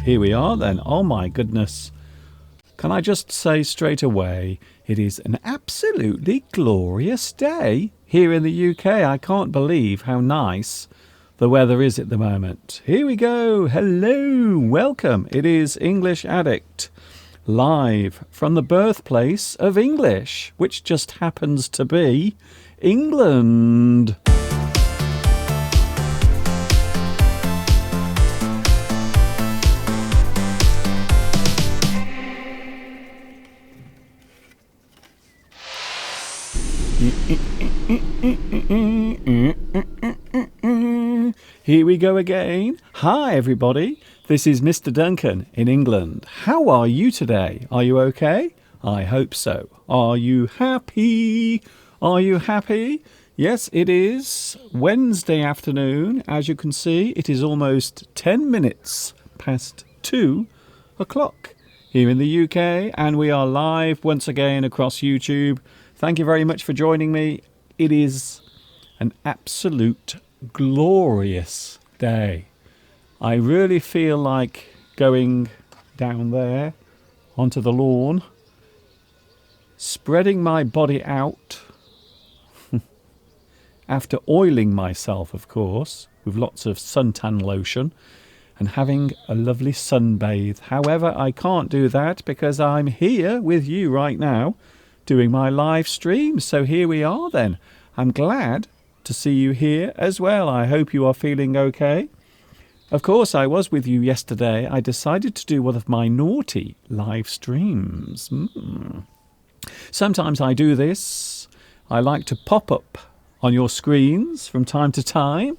here we are then. Oh my goodness. Can I just say straight away, it is an absolutely glorious day here in the UK. I can't believe how nice the weather is at the moment. Here we go. Hello. Welcome. It is English Addict, live from the birthplace of English, which just happens to be England. Here we go again. Hi everybody, this is Mr. Duncan in England. How are you today? Are you okay? I hope so. Are you happy? Are you happy? Yes, it is Wednesday afternoon. As you can see, it is almost 10 minutes past 2 o'clock here in the UK, and we are live once again across YouTube. Thank you very much for joining me. It is an absolute glorious day. I really feel like going down there onto the lawn, spreading my body out after oiling myself, of course, with lots of suntan lotion, and having a lovely sunbathe. However, I can't do that because I'm here with you right now doing my live stream. So here we are then. I'm glad to see you here as well. I hope you are feeling okay. Of course, I was with you yesterday. I decided to do one of my naughty live streams. Sometimes I do this. I like to pop up on your screens from time to time.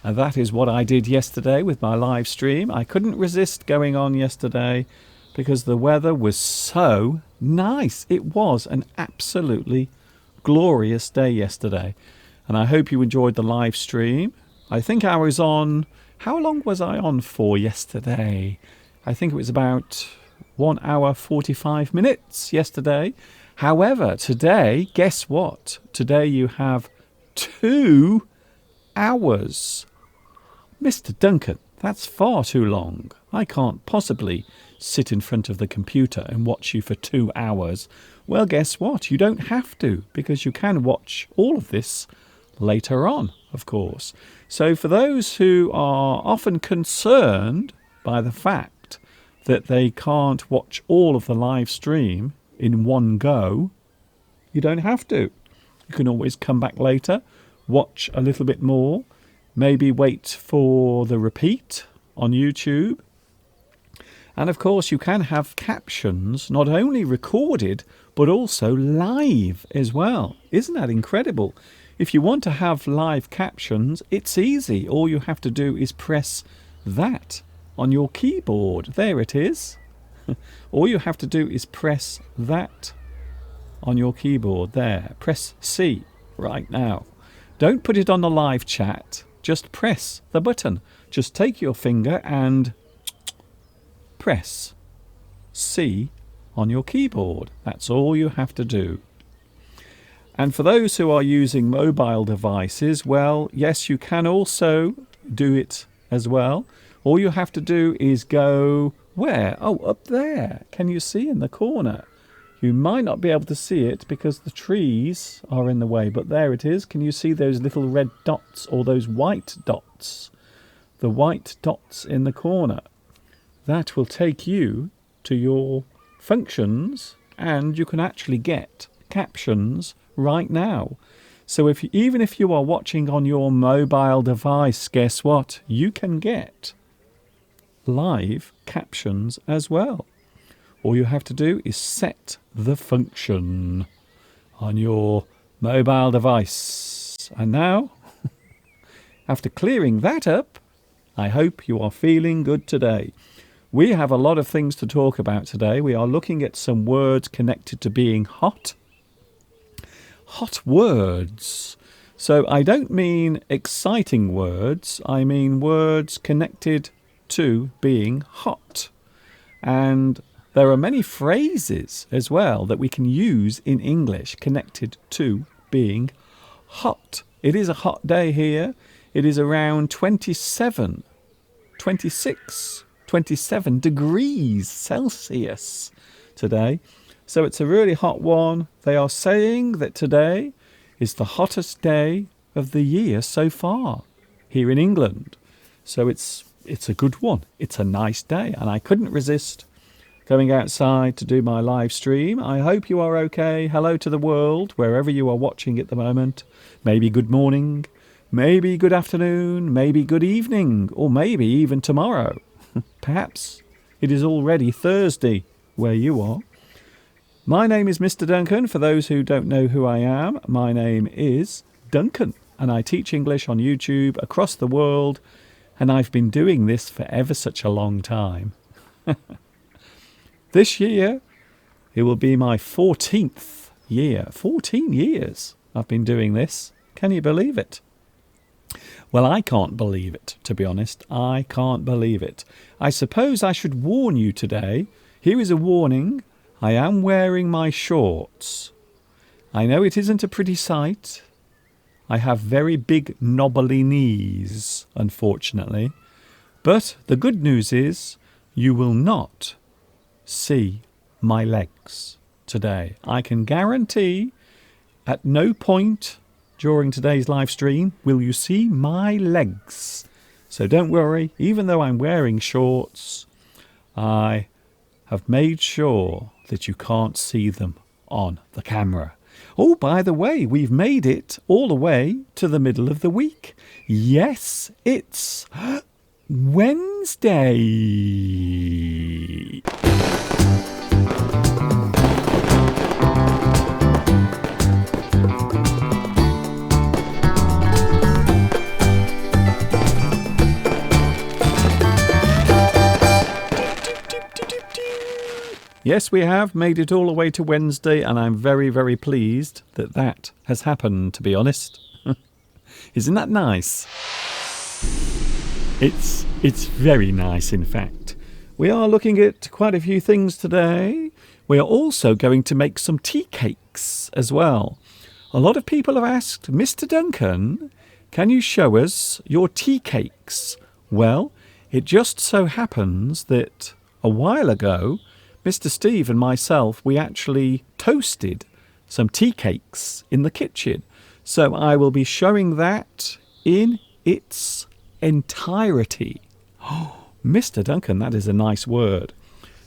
And that is what I did yesterday with my live stream. I couldn't resist going on yesterday because the weather was so nice. It was an absolutely glorious day yesterday. And I hope you enjoyed the live stream. I think I was on... How long was I on for yesterday? I think it was about 1 hour 45 minutes yesterday. However, today, guess what? Today you have 2 hours. Mr. Duncan, that's far too long. I can't possibly sit in front of the computer and watch you for 2 hours. Well, guess what? You don't have to, because you can watch all of this later on, of course. So for those who are often concerned by the fact that they can't watch all of the live stream in one go, you don't have to. You can always come back later, watch a little bit more, maybe wait for the repeat on YouTube. And of course you can have captions not only recorded but also live as well. Isn't that incredible? If you want to have live captions, it's easy. All you have to do is press that on your keyboard. There it is. All you have to do is press that on your keyboard there. Press C right now. Don't put it on the live chat. Just press the button. Just take your finger and press C on your keyboard. That's all you have to do. And for those who are using mobile devices, well, yes, you can also do it as well. All you have to do is go where? Oh, up there. Can you see in the corner? You might not be able to see it because the trees are in the way, but there it is. Can you see those little red dots or those white dots? The white dots in the corner. That will take you to your functions, and you can actually get captions right now. So even if you are watching on your mobile device, guess what? You can get live captions as well. All you have to do is set the function on your mobile device. And now, after clearing that up, I hope you are feeling good today. We have a lot of things to talk about today. We are looking at some words connected to being hot. Hot words. So I don't mean exciting words. I mean words connected to being hot. And there are many phrases as well that we can use in English connected to being hot. It is a hot day here. It is around 27 26, 27 degrees Celsius today. So it's a really hot one. They are saying that today is the hottest day of the year so far here in England. So it's a good one. It's a nice day, and I couldn't resist going outside to do my live stream. I hope you are okay. Hello to the world, wherever you are watching at the moment. Maybe good morning, maybe good afternoon, maybe good evening, or maybe even tomorrow. Perhaps it is already Thursday where you are. My name is Mr. Duncan. For those who don't know who I am, my name is Duncan, and I teach English on YouTube across the world, and I've been doing this for ever such a long time. This year, it will be my 14th year. 14 years I've been doing this. Can you believe it? Well, I can't believe it, to be honest. I can't believe it. I suppose I should warn you today. Here is a warning. I am wearing my shorts. I know it isn't a pretty sight. I have very big knobbly knees, unfortunately. But the good news is you will not see my legs today. I can guarantee at no point during today's live stream will you see my legs. So don't worry, even though I'm wearing shorts, I have made sure that you can't see them on the camera. Oh, by the way, we've made it all the way to the middle of the week. Yes, it's Wednesday. Yes, we have made it all the way to Wednesday, and I'm very, very pleased that that has happened, to be honest. Isn't that nice? It's very nice, in fact. We are looking at quite a few things today. We are also going to make some tea cakes as well. A lot of people have asked, Mr. Duncan, can you show us your tea cakes? Well, it just so happens that a while ago, Mr. Steve and myself, we actually toasted some tea cakes in the kitchen. So I will be showing that in its entirety. Oh, Mr. Duncan, that is a nice word.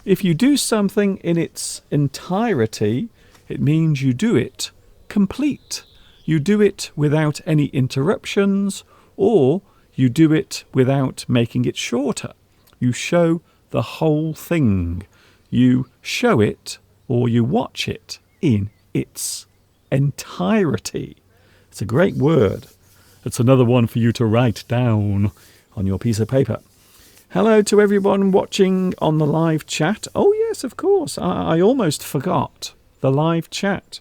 If you do something in its entirety, it means you do it complete. You do it without any interruptions, or you do it without making it shorter. You show the whole thing. You show it or you watch it in its entirety. It's a great word. It's another one for you to write down on your piece of paper. Hello to everyone watching on the live chat. Oh yes, of course. I almost forgot the live chat.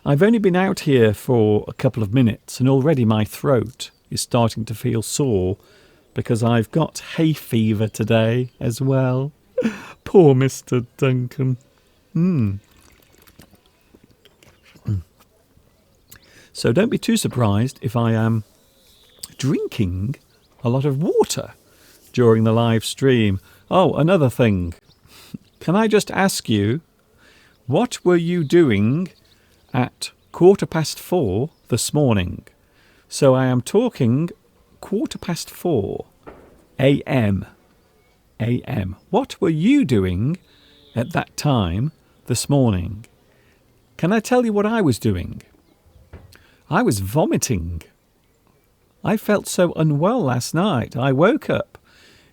I've only been out here for a couple of minutes and already my throat is starting to feel sore because I've got hay fever today as well. Poor Mr. Duncan. So don't be too surprised if I am drinking a lot of water during the live stream. Oh, another thing. Can I just ask you, what were you doing at 4:15 this morning? So I am talking 4:15 a.m. a.m. What were you doing at that time this morning? Can I tell you what I was doing? I was vomiting. I felt so unwell last night. I woke up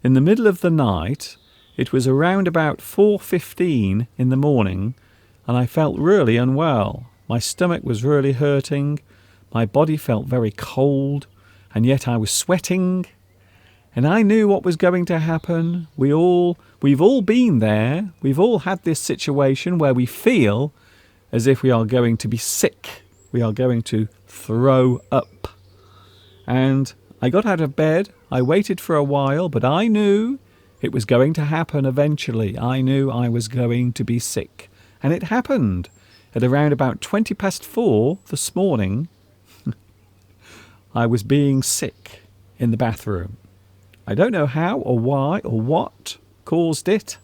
in the middle of the night. It was around about 4:15 in the morning, and I felt really unwell. My stomach was really hurting. My body felt very cold, and yet I was sweating. And I knew what was going to happen. We've all been there. We've all had this situation where we feel as if we are going to be sick. We are going to throw up. And I got out of bed. I waited for a while, but I knew it was going to happen eventually. I knew I was going to be sick. And it happened. At around about 4:20 this morning, I was being sick in the bathroom. I don't know how or why or what caused it,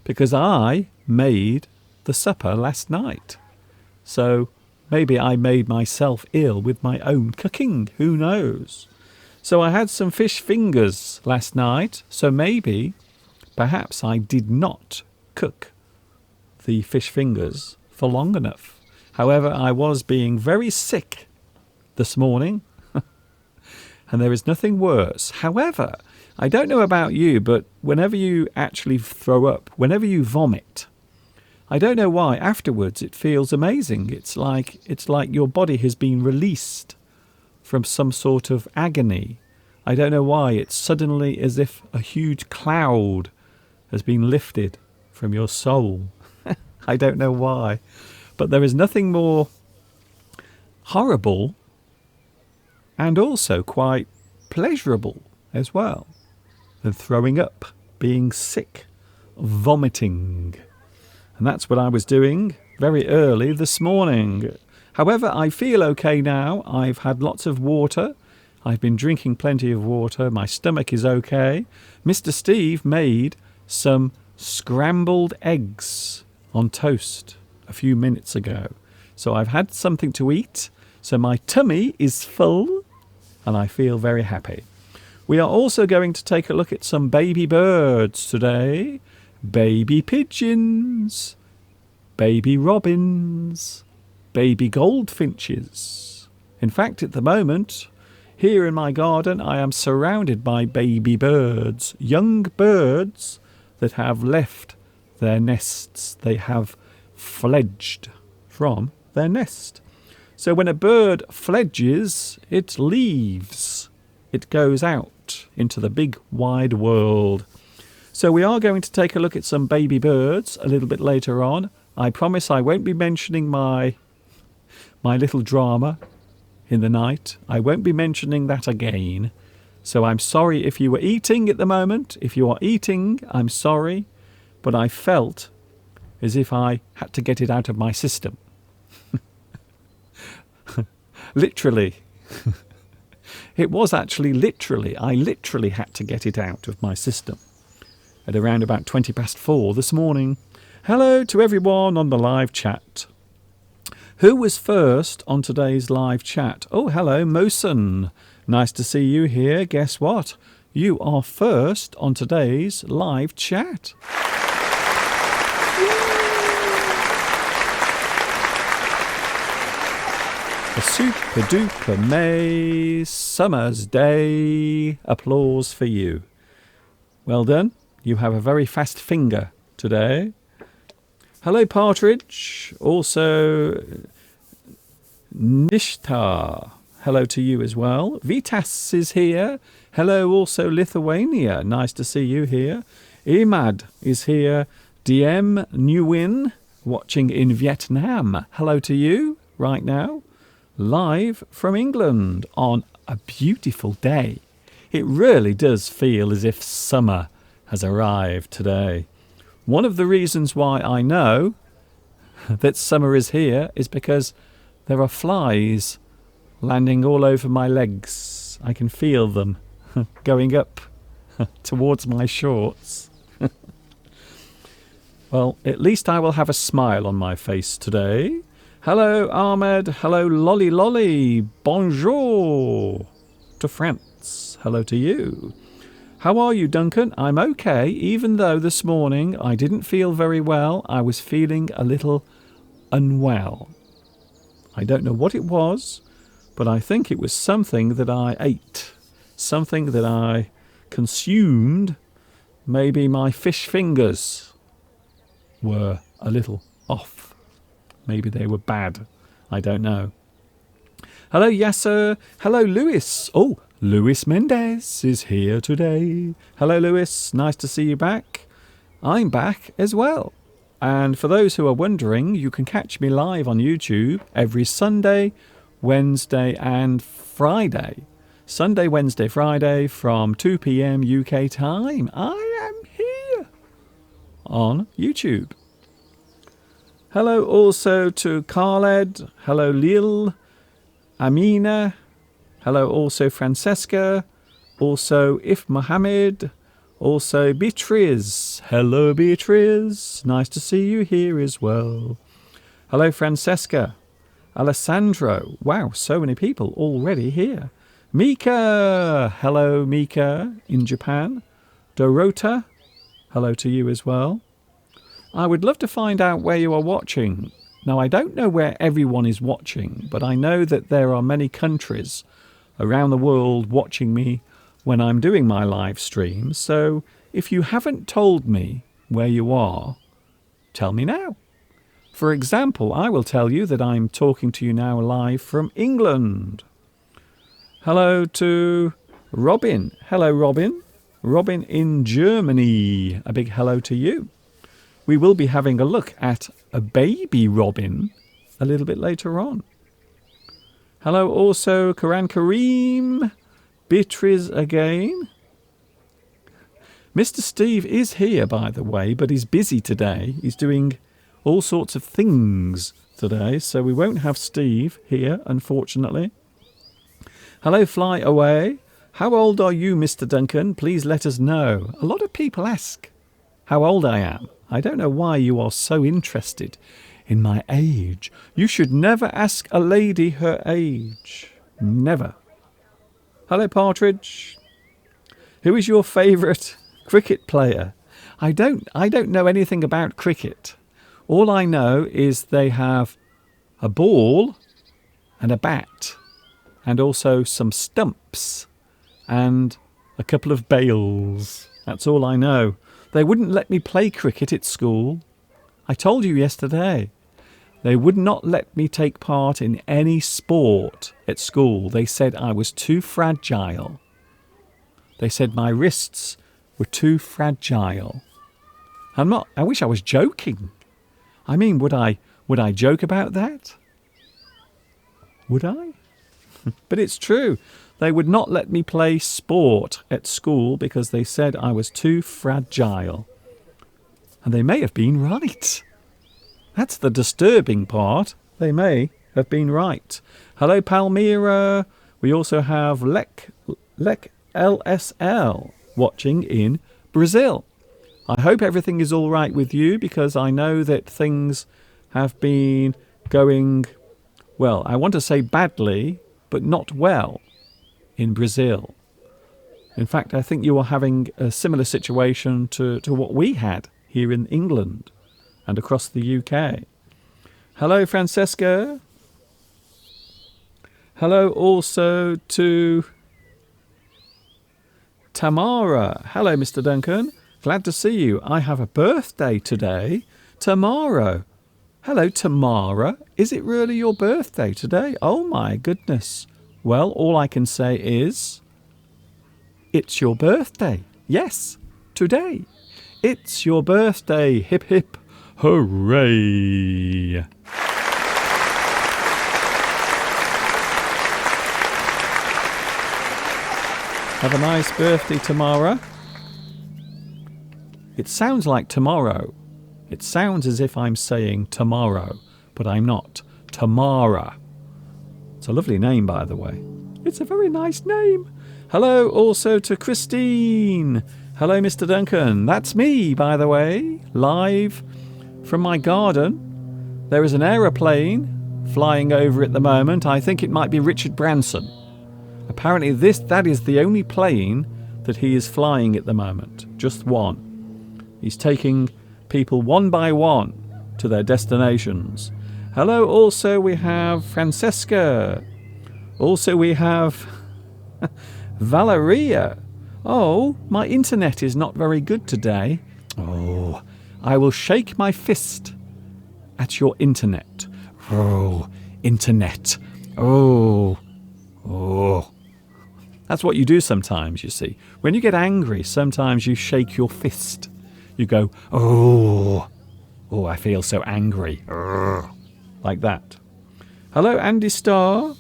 because I made the supper last night. So maybe I made myself ill with my own cooking. Who knows? So I had some fish fingers last night. So maybe, perhaps I did not cook the fish fingers for long enough. However, I was being very sick this morning. And there is nothing worse. However, I don't know about you, but whenever you actually throw up, whenever you vomit, I don't know why, afterwards it feels amazing. It's like your body has been released from some sort of agony. I don't know why. It's suddenly as if a huge cloud has been lifted from your soul. I don't know why. But there is nothing more horrible and also quite pleasurable as well than throwing up, being sick, vomiting. And that's what I was doing very early this morning. However, I feel okay now. I've had lots of water. I've been drinking plenty of water. My stomach is okay. Mr. Steve made some scrambled eggs on toast a few minutes ago. So I've had something to eat. So my tummy is full and I feel very happy. We are also going to take a look at some baby birds today. Baby pigeons, baby robins, baby goldfinches. In fact, at the moment, here in my garden, I am surrounded by baby birds, young birds that have left their nests. They have fledged from their nest. So when a bird fledges, it leaves. It goes out into the big wide world. So we are going to take a look at some baby birds a little bit later on. I promise I won't be mentioning my little drama in the night. I won't be mentioning that again. So I'm sorry if you were eating at the moment. If you are eating, I'm sorry. But I felt as if I had to get it out of my system. Literally. It was actually literally. I literally had to get it out of my system at around about 4:20 this morning. Hello to everyone on the live chat. Who was first on today's live chat? Oh, hello, Mosen. Nice to see you here. Guess what? You are first on today's live chat. A super duper May summer's day. Applause for you. Well done. You have a very fast finger today. Hello, Partridge. Also, Nishtar. Hello to you as well. Vitas is here. Hello, also Lithuania. Nice to see you here. Imad is here. DM Nguyen, watching in Vietnam. Hello to you right now. Live from England on a beautiful day. It really does feel as if summer has arrived today. One of the reasons why I know that summer is here is because there are flies landing all over my legs. I can feel them going up towards my shorts. Well, at least I will have a smile on my face today. Hello, Ahmed. Hello, Lolly Lolly. Bonjour to France. Hello to you. How are you, Duncan? I'm okay, even though this morning I didn't feel very well. I was feeling a little unwell. I don't know what it was, but I think it was something that I ate, something that I consumed. Maybe my fish fingers were a little off. Maybe they were bad. I don't know. Hello, Yasser. Hello, Lewis. Oh, Luis Mendez is here today. Hello, Luis. Nice to see you back. I'm back as well. And for those who are wondering, you can catch me live on YouTube every Sunday, Wednesday and Friday. Sunday, Wednesday, Friday from 2 p.m. UK time. I am here on YouTube. Hello also to Khaled. Hello, Lil. Amina. Hello also Francesca. Also, If Mohammed. Also, Beatriz. Hello, Beatriz. Nice to see you here as well. Hello, Francesca. Alessandro. Wow, so many people already here. Mika. Hello, Mika in Japan. Dorota. Hello to you as well. I would love to find out where you are watching. Now, I don't know where everyone is watching, but I know that there are many countries around the world watching me when I'm doing my live stream. So if you haven't told me where you are, tell me now. For example, I will tell you that I'm talking to you now live from England. Hello to Robin. Hello, Robin. Robin in Germany. A big hello to you. We will be having a look at a baby Robin a little bit later on. Hello also, Karan Kareem. Beatriz again. Mr. Steve is here, by the way, but he's busy today. He's doing all sorts of things today, so we won't have Steve here, unfortunately. Hello, Fly Away. How old are you, Mr. Duncan? Please let us know. A lot of people ask how old I am. I don't know why you are so interested in my age. You should never ask a lady her age. Never. Hello, Partridge. Who is your favourite cricket player? I don't know anything about cricket. All I know is they have a ball and a bat and also some stumps and a couple of bails. That's all I know. They wouldn't let me play cricket at school. I told you yesterday. They would not let me take part in any sport at school. They said I was too fragile. They said my wrists were too fragile. I wish I was joking. I mean, would I joke about that? Would I? But it's true. They would not let me play sport at school because they said I was too fragile. And they may have been right. That's the disturbing part. They may have been right. Hello, Palmyra. We also have Lek LSL watching in Brazil. I hope everything is all right with you because I know that things have been going, well, I want to say badly, but not well in Brazil. In fact, I think you are having a similar situation to what we had here in England and across the UK. Hello, Francesca. Hello also to Tamara. Hello, Mr. Duncan. Glad to see you. I have a birthday today. Tomorrow. Hello, Tamara. Is it really your birthday today? Oh, my goodness. Well, all I can say is, it's your birthday. Yes, today. It's your birthday. Hip, hip, hooray. Have a nice birthday, Tamara. It sounds like tomorrow. It sounds as if I'm saying tomorrow, but I'm not. Tamara. It's a lovely name, by the way. It's a very nice name. Hello also to Christine. Hello, Mr. Duncan. That's me, by the way, live from my garden. There is an aeroplane flying over at the moment. I think it might be Richard Branson. Apparently that is the only plane that he is flying at the moment. Just one. He's taking people one by one to their destinations. Hello, also we have Francesca. Also we have Valeria. Oh, my internet is not very good today. Oh, I will shake my fist at your internet. Oh, internet. Oh. That's what you do sometimes, you see. When you get angry, sometimes you shake your fist. You go, oh, I feel so angry. Like that. Hello, Andy Starr.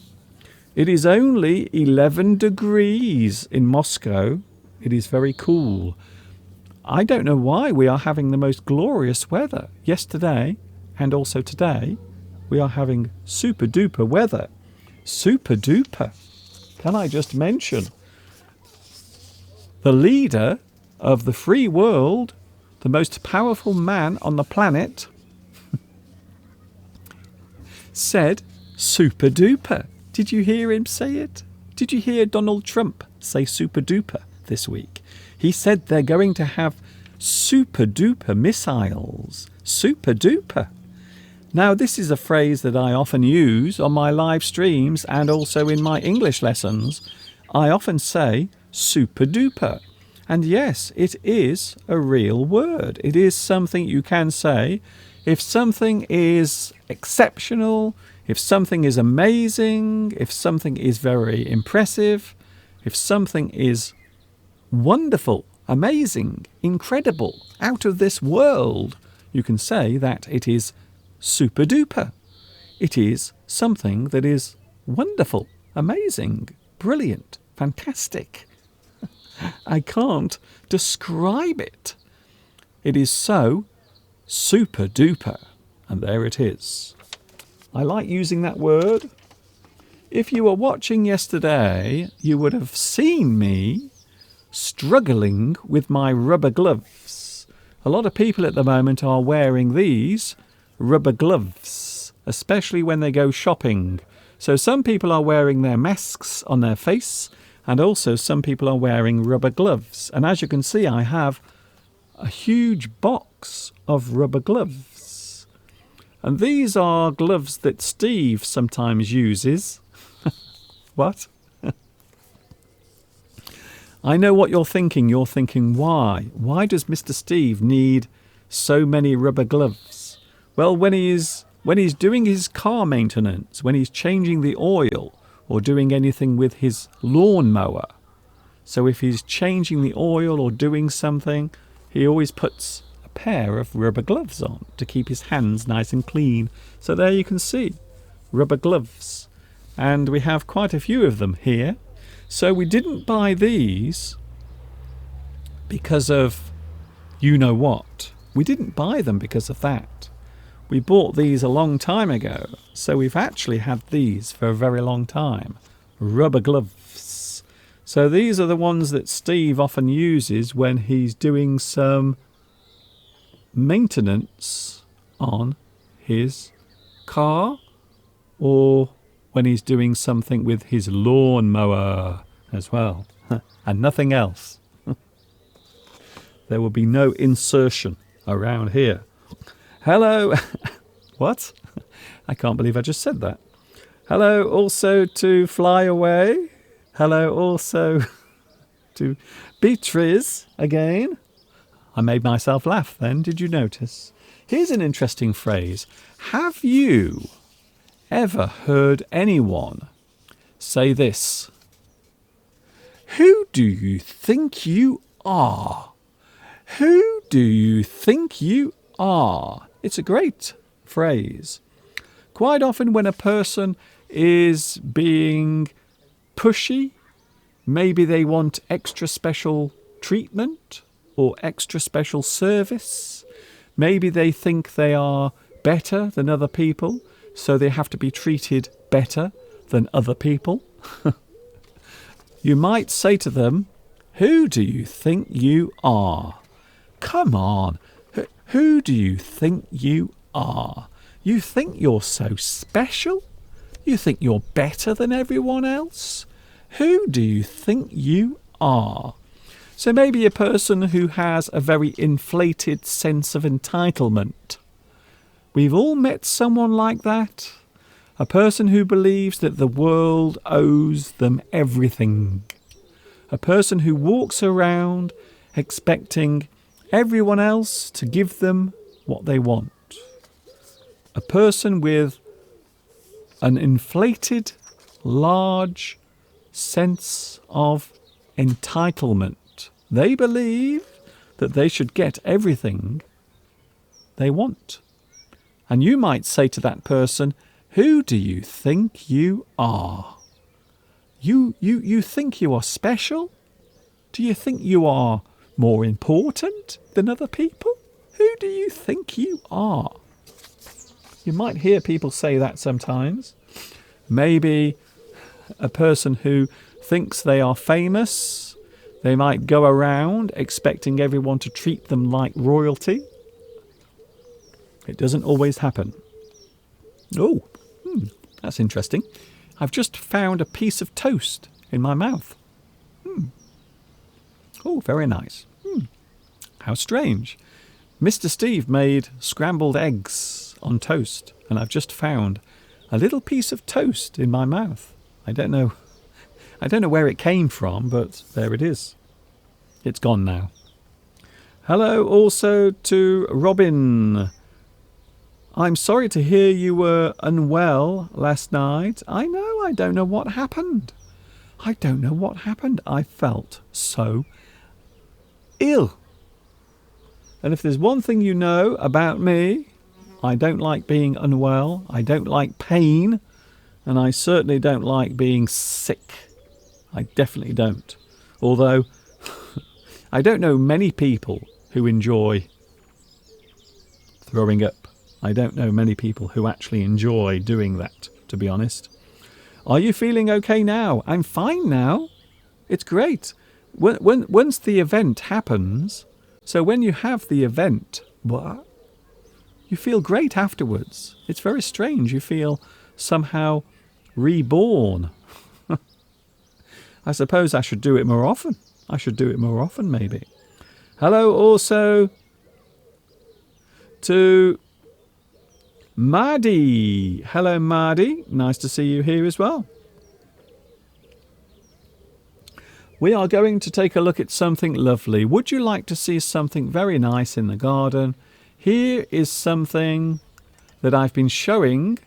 It is only 11 degrees in Moscow. It is very cool. I don't know why we are having the most glorious weather. Yesterday and also today, we are having super duper weather. Super duper. Can I just mention? the leader of the free world, the most powerful man on the planet, said super duper. Did you hear him say it? Did you hear Donald Trump say super duper this week? He said they're going to have super duper missiles. Super duper. Now, this is a phrase that I often use on my live streams and also in my English lessons. I often say super duper. And yes, it is a real word. It is something you can say if something is exceptional, if something is amazing, if something is very impressive, if something is wonderful, amazing, incredible, out of this world, you can say that it is super duper. It is something that is wonderful, amazing, brilliant, fantastic. I can't describe it. It is so super duper. And there it is. I like using that word. If you were watching yesterday, you would have seen me struggling with my rubber gloves. A lot of people at the moment are wearing these rubber gloves, especially when they go shopping. So some people are wearing their masks on their face, and also some people are wearing rubber gloves. And as you can see, I have a huge box of rubber gloves. And these are gloves that Steve sometimes uses. What? I know what you're thinking. You're thinking, why? Why does Mr. Steve need so many rubber gloves? Well, when he's doing his car maintenance, when he's changing the oil or doing anything with his lawnmower. So if he's changing the oil or doing something, he always puts a pair of rubber gloves on to keep his hands nice and clean. So there you can see rubber gloves. And we have quite a few of them here. So we didn't buy these because of you know what. We didn't buy them because of that. We bought these a long time ago, so we've actually had these for a very long time. Rubber gloves. So these are the ones that Steve often uses when he's doing some maintenance on his car or when he's doing something with his lawnmower as well. And nothing else. There will be no insertion around here. Hello. What? I can't believe I just said that. Hello also to Fly Away. Hello also to Beatrice again. I made myself laugh then, did you notice? Here's an interesting phrase. Have you ever heard anyone say this? Who do you think you are? Who do you think you are? It's a great phrase. Quite often when a person is being pushy, maybe they want extra special treatment or extra special service. Maybe they think they are better than other people, so they have to be treated better than other people. You might say to them, who do you think you are? Come on. Who do you think you are? You think you're so special? You think you're better than everyone else? Who do you think you are? So maybe a person who has a very inflated sense of entitlement. We've all met someone like that. A person who believes that the world owes them everything. A person who walks around expecting everyone else to give them what they want. A person with an inflated, large sense of entitlement. They believe that they should get everything they want. And you might say to that person, who do you think you are? You think you are special? Do you think you are more important than other people? Who do you think you are? You might hear people say that sometimes. Maybe a person who thinks they are famous, They might go around expecting everyone to treat them like royalty. It doesn't always happen. Oh, that's interesting. I've just found a piece of toast in my mouth. Oh, very nice. How strange. Mr. Steve made scrambled eggs on toast, and I've just found a little piece of toast in my mouth. I don't know where it came from, but there it is. It's gone now. Hello also to Robin. I'm sorry to hear you were unwell last night. I know, I don't know what happened. I felt so ill. And if there's one thing you know about me, I don't like being unwell, I don't like pain, and I certainly don't like being sick. I definitely don't. Although, I don't know many people who enjoy throwing up. I don't know many people who actually enjoy doing that, to be honest. Are you feeling okay now? I'm fine now. It's great. Once the event happens, so when you have the event, you feel great afterwards. It's very strange. You feel somehow reborn. I suppose I should do it more often. Maybe. Hello also to Maddie. Hello, Maddie. Nice to see you here as well. We are going to take a look at something lovely. Would you like to see something very nice in the garden? Here is something that I've been showing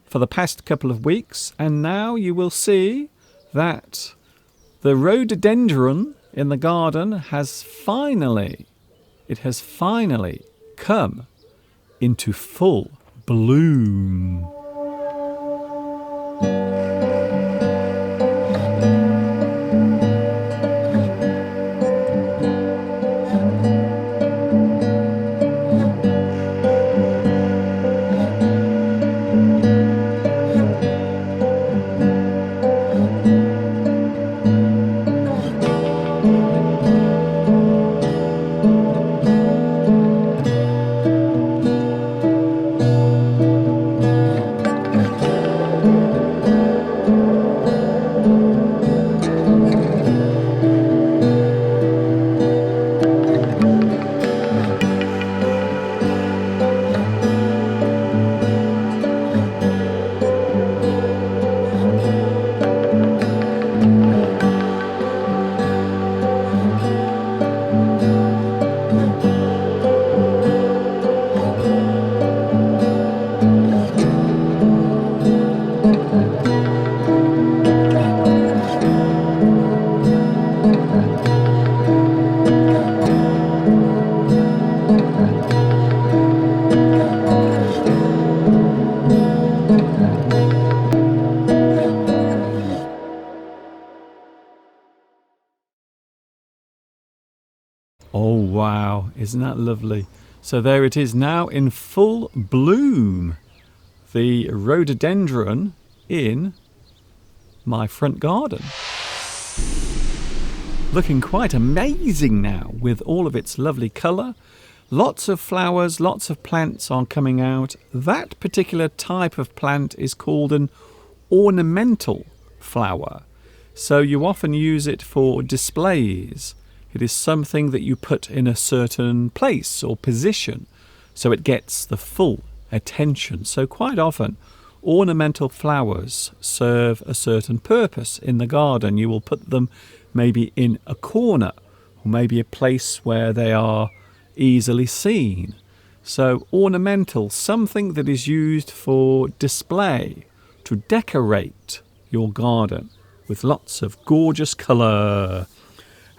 for the past couple of weeks, and now you will see that the rhododendron in the garden has finally come into full bloom. Oh wow, isn't that lovely? So there it is now in full bloom. The rhododendron in my front garden. Looking quite amazing now with all of its lovely colour. Lots of flowers, lots of plants are coming out. That particular type of plant is called an ornamental flower. So you often use it for displays. It is something that you put in a certain place or position so it gets the full attention. So quite often ornamental flowers serve a certain purpose in the garden. You will put them maybe in a corner or maybe a place where they are easily seen. So ornamental, something that is used for display, to decorate your garden with lots of gorgeous colour.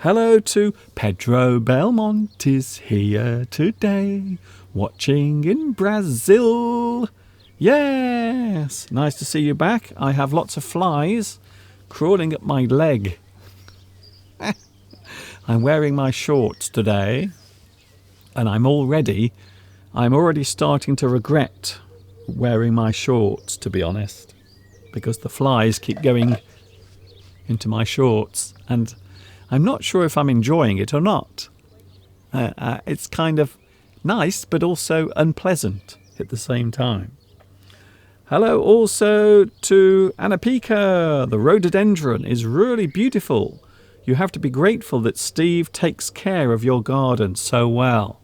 Hello to Pedro Belmont is here today, watching in Brazil. Yes, nice to see you back. I have lots of flies crawling up my leg. I'm wearing my shorts today, and I'm already starting to regret wearing my shorts, to be honest, because the flies keep going into my shorts, and I'm not sure if I'm enjoying it or not. It's kind of nice, but also unpleasant at the same time. Hello also to Anapika. The rhododendron is really beautiful. You have to be grateful that Steve takes care of your garden so well.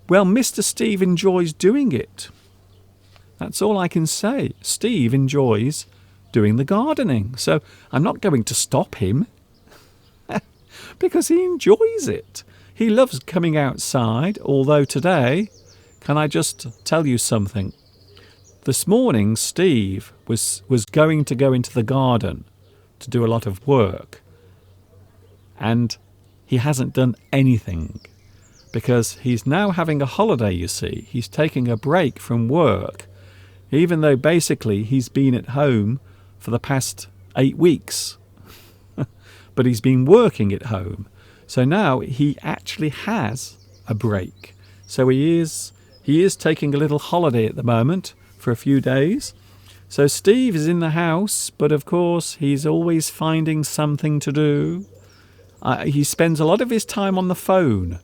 Well, Mr. Steve enjoys doing it. That's all I can say. Steve enjoys doing the gardening. So I'm not going to stop him because he enjoys it. He loves coming outside, although today, can I just tell you something? This morning, Steve was going to go into the garden to do a lot of work, and he hasn't done anything because he's now having a holiday, you see. He's taking a break from work, even though basically he's been at home for the past 8 weeks. But he's been working at home. So now he actually has a break. So he is taking a little holiday at the moment for a few days. So Steve is in the house, but of course he's always finding something to do. He spends a lot of his time on the phone,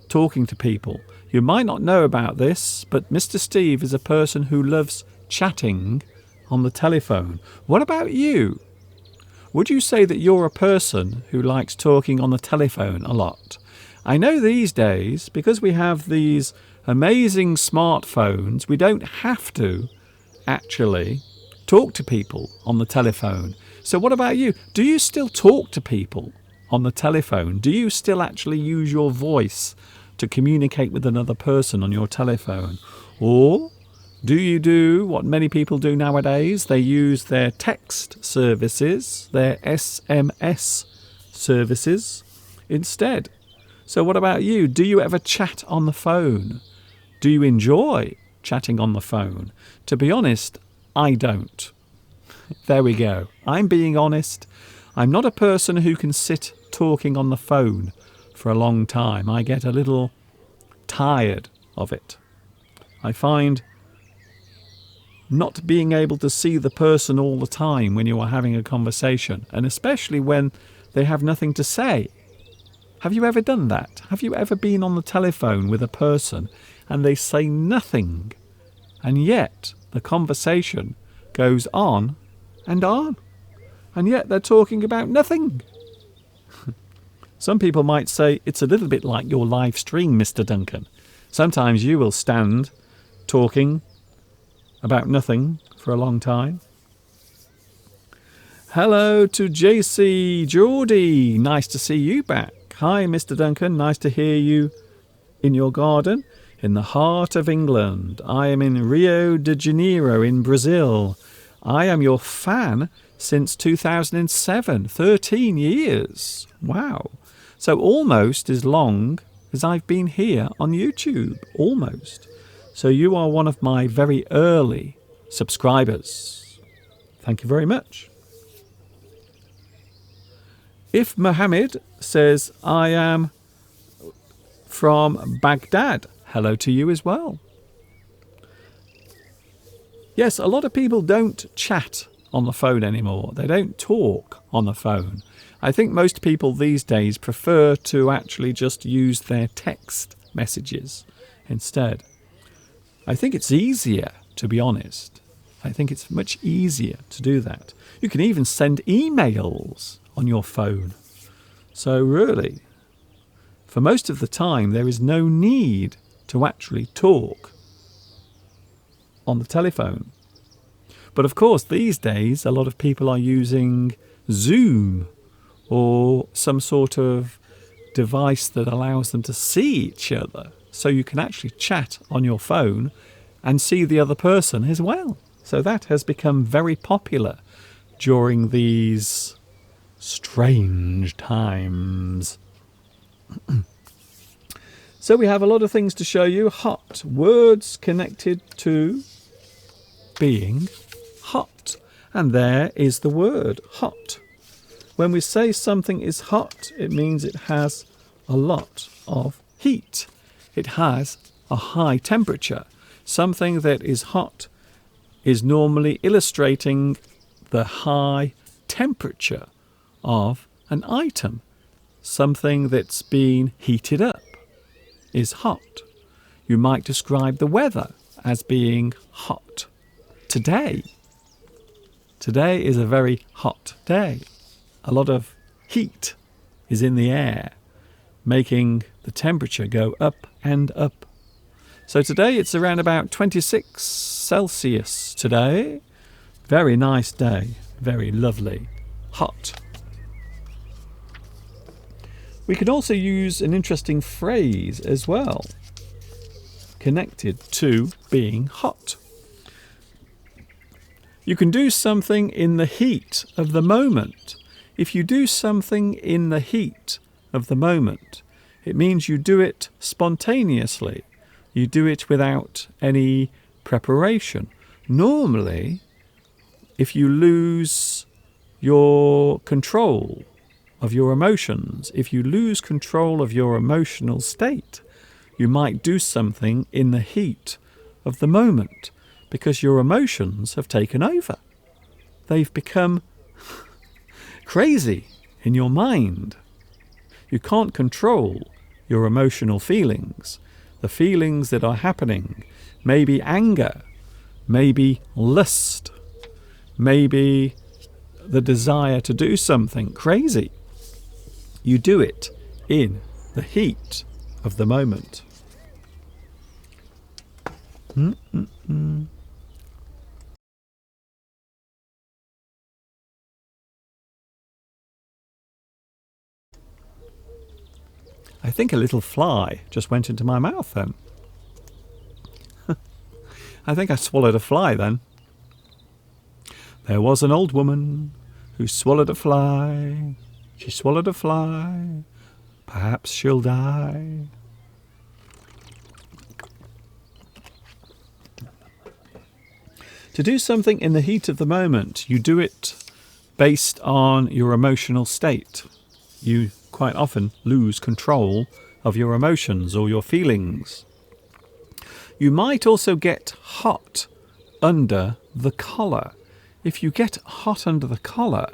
talking to people. You might not know about this, but Mr. Steve is a person who loves chatting on the telephone. What about you? Would you say that you're a person who likes talking on the telephone a lot? I know these days, because we have these amazing smartphones, we don't have to actually talk to people on the telephone. So what about you? Do you still talk to people on the telephone? Do you still actually use your voice to communicate with another person on your telephone? Or do you do what many people do nowadays? They use their text services, their SMS services instead. So what about you? Do you ever chat on the phone? Do you enjoy chatting on the phone? To be honest, I don't. There we go. I'm being honest. I'm not a person who can sit talking on the phone for a long time. I get a little tired of it. I find not being able to see the person all the time when you are having a conversation, and especially when they have nothing to say. Have you ever done that? Have you ever been on the telephone with a person and they say nothing, and yet the conversation goes on, and yet they're talking about nothing? Some people might say it's a little bit like your live stream, Mr. Duncan. Sometimes you will stand talking about nothing for a long time. Hello to JC Geordie. Nice to see you back. Hi, Mr. Duncan. Nice to hear you in your garden in the heart of England. I am in Rio de Janeiro in Brazil. I am your fan since 2007. 13 years. Wow. So almost as long as I've been here on YouTube. Almost. So you are one of my very early subscribers. Thank you very much. If Mohammed says, I am from Baghdad, hello to you as well. Yes, a lot of people don't chat on the phone anymore. They don't talk on the phone. I think most people these days prefer to actually just use their text messages instead. I think it's easier, to be honest. I think it's much easier to do that. You can even send emails on your phone. So really, for most of the time, there is no need to actually talk on the telephone. But of course, these days, a lot of people are using Zoom or some sort of device that allows them to see each other. So you can actually chat on your phone and see the other person as well. So that has become very popular during these strange times. So we have a lot of things to show you. Hot. Words connected to being hot. And there is the word hot. When we say something is hot, it means it has a lot of heat. It has a high temperature. Something that is hot is normally illustrating the high temperature of an item. something that's been heated up is hot. You might describe the weather as being hot. Today is a very hot day. A lot of heat is in the air, making the temperature go up and up. So today it's around about 26 Celsius today. Very nice day, very lovely, hot. We can also use an interesting phrase as well, connected to being hot. You can do something in the heat of the moment. If you do something in the heat of the moment, it means you do it spontaneously. You do it without any preparation. Normally, if you lose your control of your emotions, if you lose control of your emotional state, you might do something in the heat of the moment because your emotions have taken over. They've become crazy in your mind. You can't control your emotional feelings. The feelings that are happening, maybe anger, maybe lust, maybe the desire to do something crazy. You do it in the heat of the moment. I think a little fly just went into my mouth then. I think I swallowed a fly then. There was an old woman who swallowed a fly. She swallowed a fly. Perhaps she'll die. To do something in the heat of the moment, you do it based on your emotional state. You quite often lose control of your emotions or your feelings. You might also get hot under the collar. If you get hot under the collar,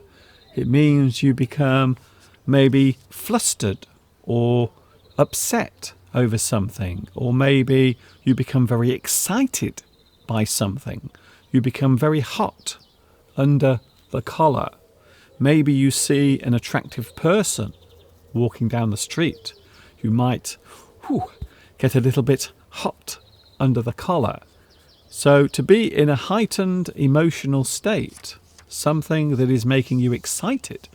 it means you become maybe flustered or upset over something, or maybe you become very excited by something. You become very hot under the collar. Maybe you see an attractive person walking down the street. You might get a little bit hot under the collar. So to be in a heightened emotional state, something that is making you excited,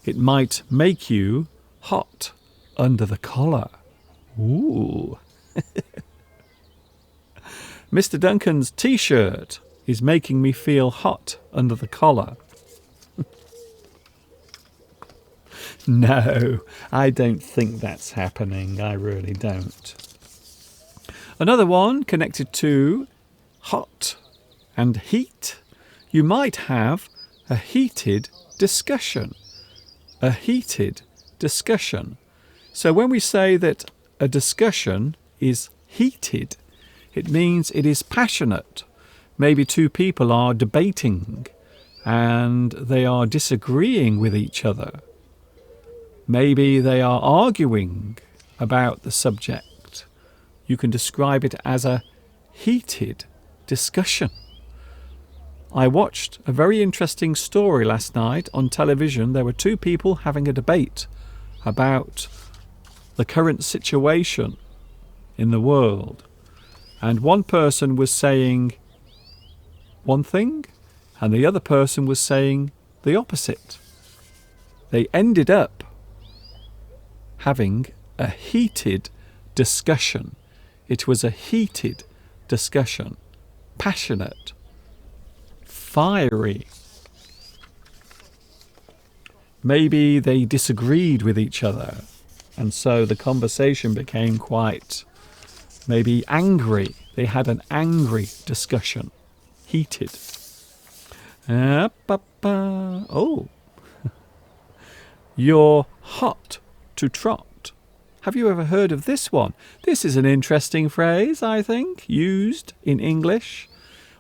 it might make you hot under the collar. Ooh. Mr. Duncan's t-shirt is making me feel hot under the collar. No, I don't think that's happening. I really don't. Another one connected to hot and heat. You might have a heated discussion. A heated discussion. So when we say that a discussion is heated, it means it is passionate. Maybe two people are debating and they are disagreeing with each other. Maybe they are arguing about the subject. You can describe it as a heated discussion. I watched a very interesting story last night on television. There were two people having a debate about the current situation in the world. And one person was saying one thing, and the other person was saying the opposite. They ended up having a heated discussion. It was a heated discussion. Passionate. Fiery. Maybe they disagreed with each other, and so the conversation became quite maybe angry. They had an angry discussion. Heated. Oh. You're hot to trot. Have you ever heard of this one? This is an interesting phrase, I think, used in English.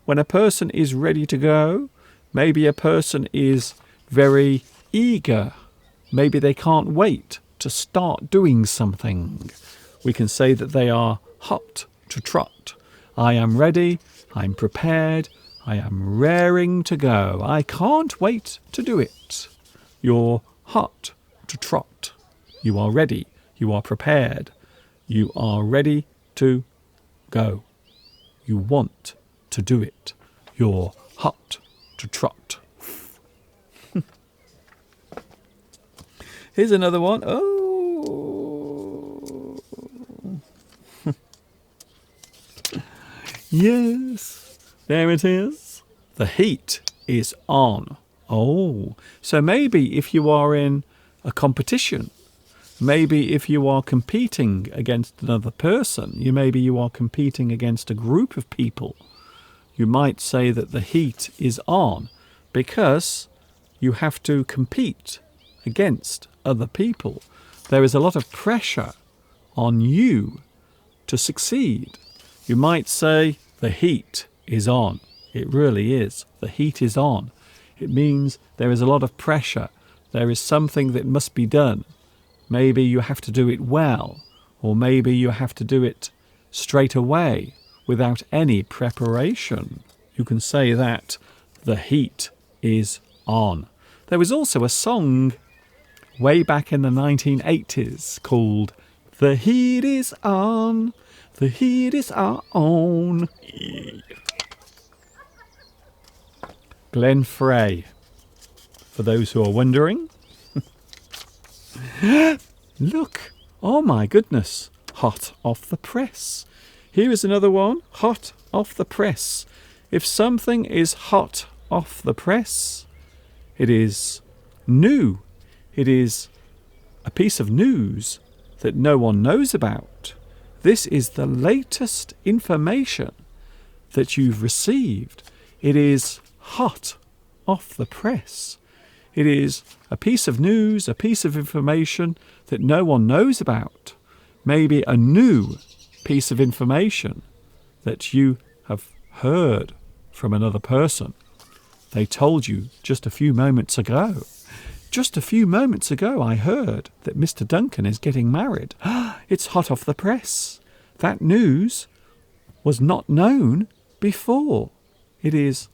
When a person is ready to go, maybe a person is very eager. Maybe they can't wait to start doing something. We can say that they are hot to trot. I am ready, I'm prepared, I am raring to go. I can't wait to do it. You're hot to trot. You are ready, you are prepared, you are ready to go. You want to do it. You're hot to trot. Here's another one. Oh. Yes, there it is. The heat is on. Oh, so maybe if you are in a competition, maybe if you are competing against another person, maybe you are competing against a group of people, you might say that the heat is on because you have to compete against other people. There is a lot of pressure on you to succeed. You might say the heat is on. It really is. The heat is on. It means there is a lot of pressure. There is something that must be done. Maybe you have to do it well, or maybe you have to do it straight away without any preparation. You can say that the heat is on. There was also a song way back in the 1980s called The Heat is On, the heat is on. Glenn Frey, for those who are wondering. Look, oh my goodness, hot off the press. Here is another one, hot off the press. If something is hot off the press, it is new. It is a piece of news that no one knows about. This is the latest information that you've received. It is hot off the press. It is a piece of news, a piece of information that no one knows about. Maybe a new piece of information that you have heard from another person. They told you just a few moments ago. Just a few moments ago I heard that Mr. Duncan is getting married. It's hot off the press. That news was not known before. It is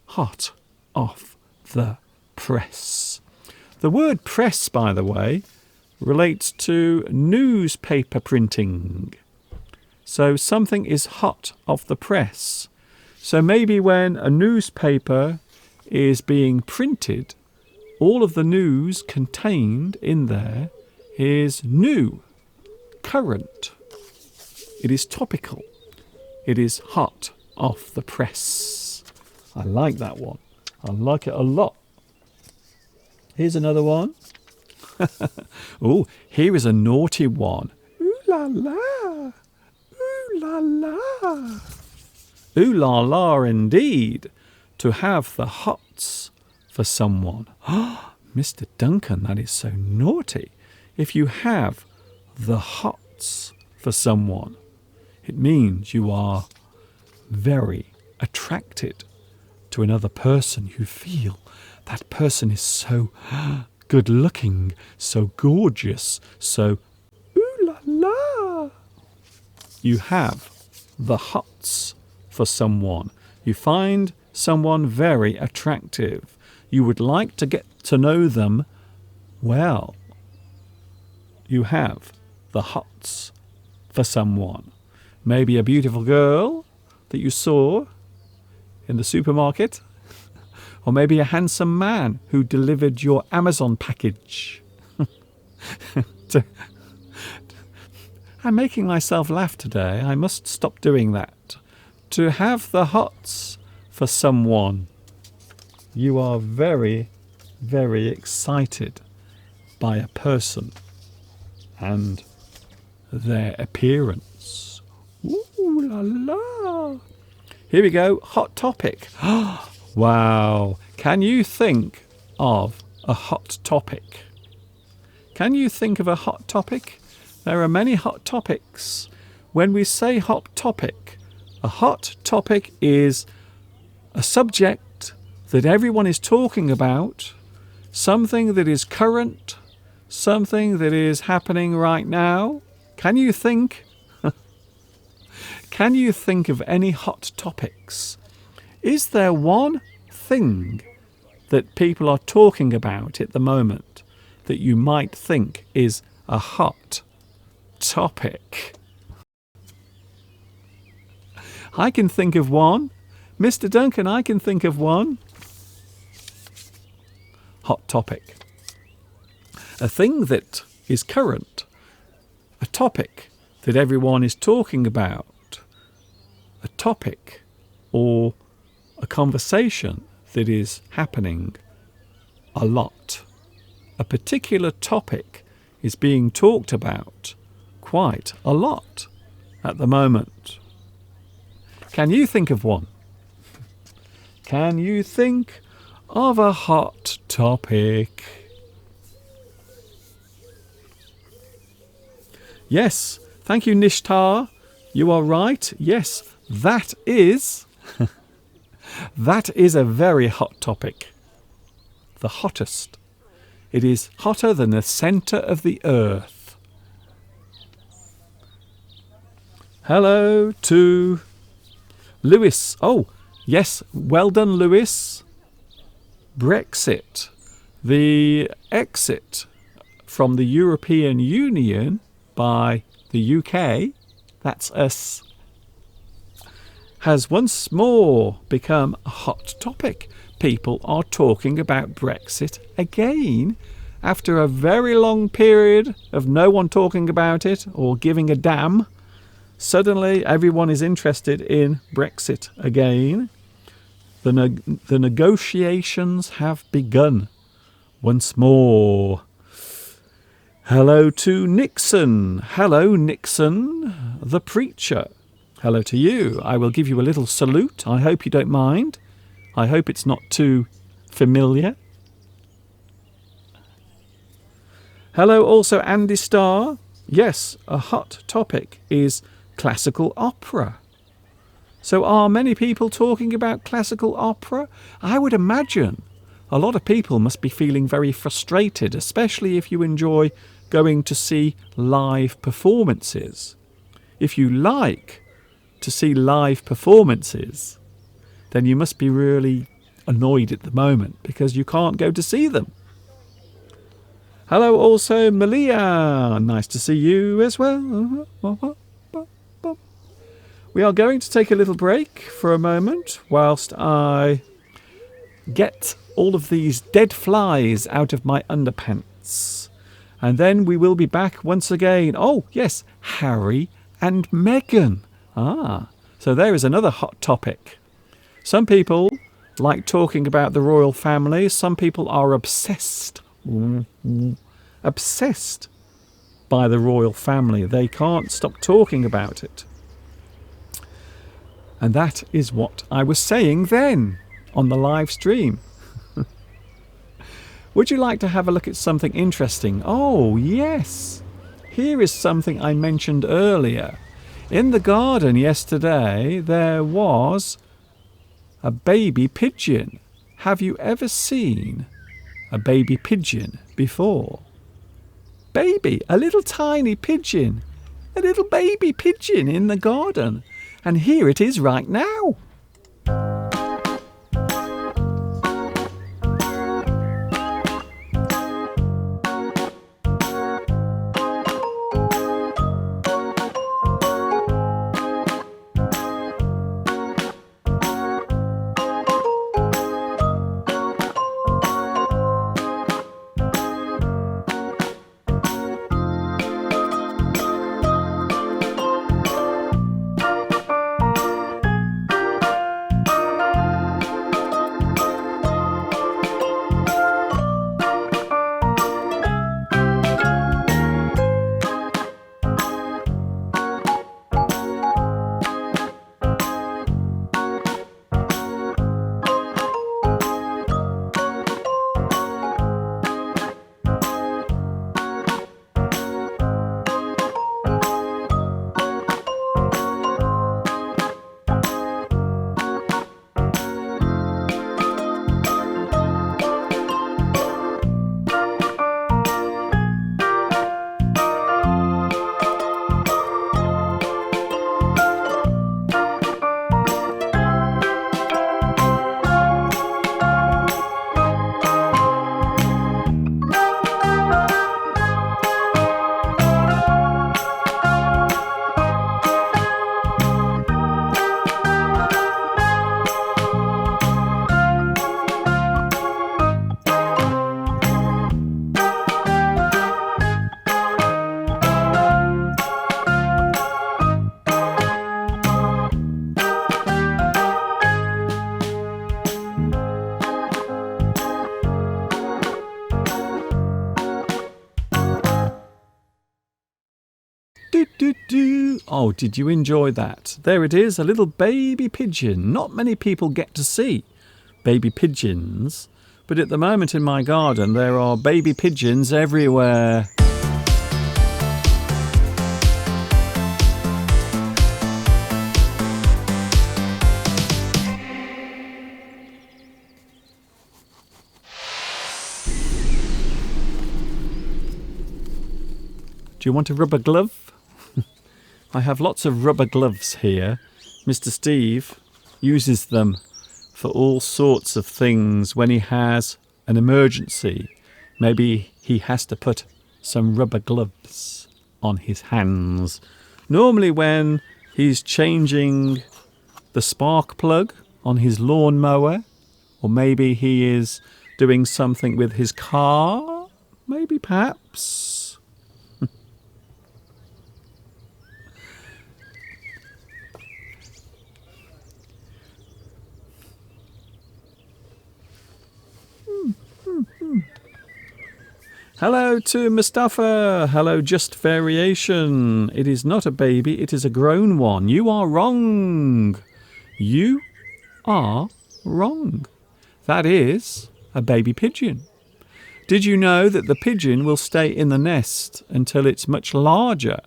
hot off the press. The word press, by the way, relates to newspaper printing. So something is hot off the press. So maybe when a newspaper is being printed, all of the news contained in there is new, current. It is topical. It is hot off the press. I like that one. I like it a lot. Here's another one. Oh, here is a naughty one. Ooh la la. Ooh la la. Ooh la la indeed. To have the hots for someone. Mr. Duncan, that is so naughty. If you have the hots for someone, it means you are very attracted to another person. You feel that person is so good looking, so gorgeous, so ooh la la. You have the hots for someone. You find someone very attractive. You would like to get to know them well. You have the hots for someone. Maybe a beautiful girl that you saw in the supermarket, or maybe a handsome man who delivered your Amazon package. I'm making myself laugh today. I must stop doing that. To have the hots for someone. You are very, very excited by a person and their appearance. Ooh la la. Here we go. Hot topic. Wow. Can you think of a hot topic? Can you think of a hot topic? There are many hot topics. When we say hot topic, a hot topic is a subject that everyone is talking about, something that is current, something that is happening right now? Can you think? Can you think of any hot topics? Is there one thing that people are talking about at the moment that you might think is a hot topic? I can think of one. Mr. Duncan, I can think of one. Hot topic. A thing that is current. A topic that everyone is talking about. A topic or a conversation that is happening a lot. A particular topic is being talked about quite a lot at the moment. Can you think of one? Can you think of a hot topic? Yes, thank you, Nishtar. You are right. Yes, that is a very hot topic. The hottest. It is hotter than the centre of the earth. Hello to Lewis. Oh, yes, well done, Lewis. Brexit. The exit from the European Union by the UK, that's us, has once more become a hot topic. People are talking about Brexit again after a very long period of no one talking about it or giving a damn. Suddenly everyone is interested in Brexit again. The negotiations have begun once more. Hello to Nixon. Hello, Nixon, the preacher. Hello to you. I will give you a little salute. I hope you don't mind. I hope it's not too familiar. Hello also Andy Starr. Yes, a hot topic is classical opera. So are many people talking about classical opera? I would imagine a lot of people must be feeling very frustrated, especially if you enjoy going to see live performances. If you like to see live performances, then you must be really annoyed at the moment because you can't go to see them. Hello also Malia, nice to see you as well. We are going to take a little break for a moment whilst I get all of these dead flies out of my underpants. And then we will be back once again. Oh, yes, Harry and Meghan. So there is another hot topic. Some people like talking about the royal family. Some people are obsessed by the royal family. They can't stop talking about it. And that is what I was saying then on the live stream. Would you like to have a look at something interesting? Oh, yes. Here is something I mentioned earlier. In the garden yesterday, there was a baby pigeon. Have you ever seen a baby pigeon before? Baby, a little tiny pigeon. A little baby pigeon in the garden. And here it is right now. Oh, did you enjoy that? There it is, a little baby pigeon. Not many people get to see baby pigeons, but at the moment in my garden there are baby pigeons everywhere. Do you want a rubber glove? I have lots of rubber gloves here. Mr. Steve uses them for all sorts of things when he has an emergency. Maybe he has to put some rubber gloves on his hands. Normally when he's changing the spark plug on his lawnmower, or maybe he is doing something with his car, maybe perhaps. Hello to Mustafa. Hello, Just Variation. It is not a baby, it is a grown one. You are wrong. You are wrong. That is a baby pigeon. Did you know that the pigeon will stay in the nest until it's much larger?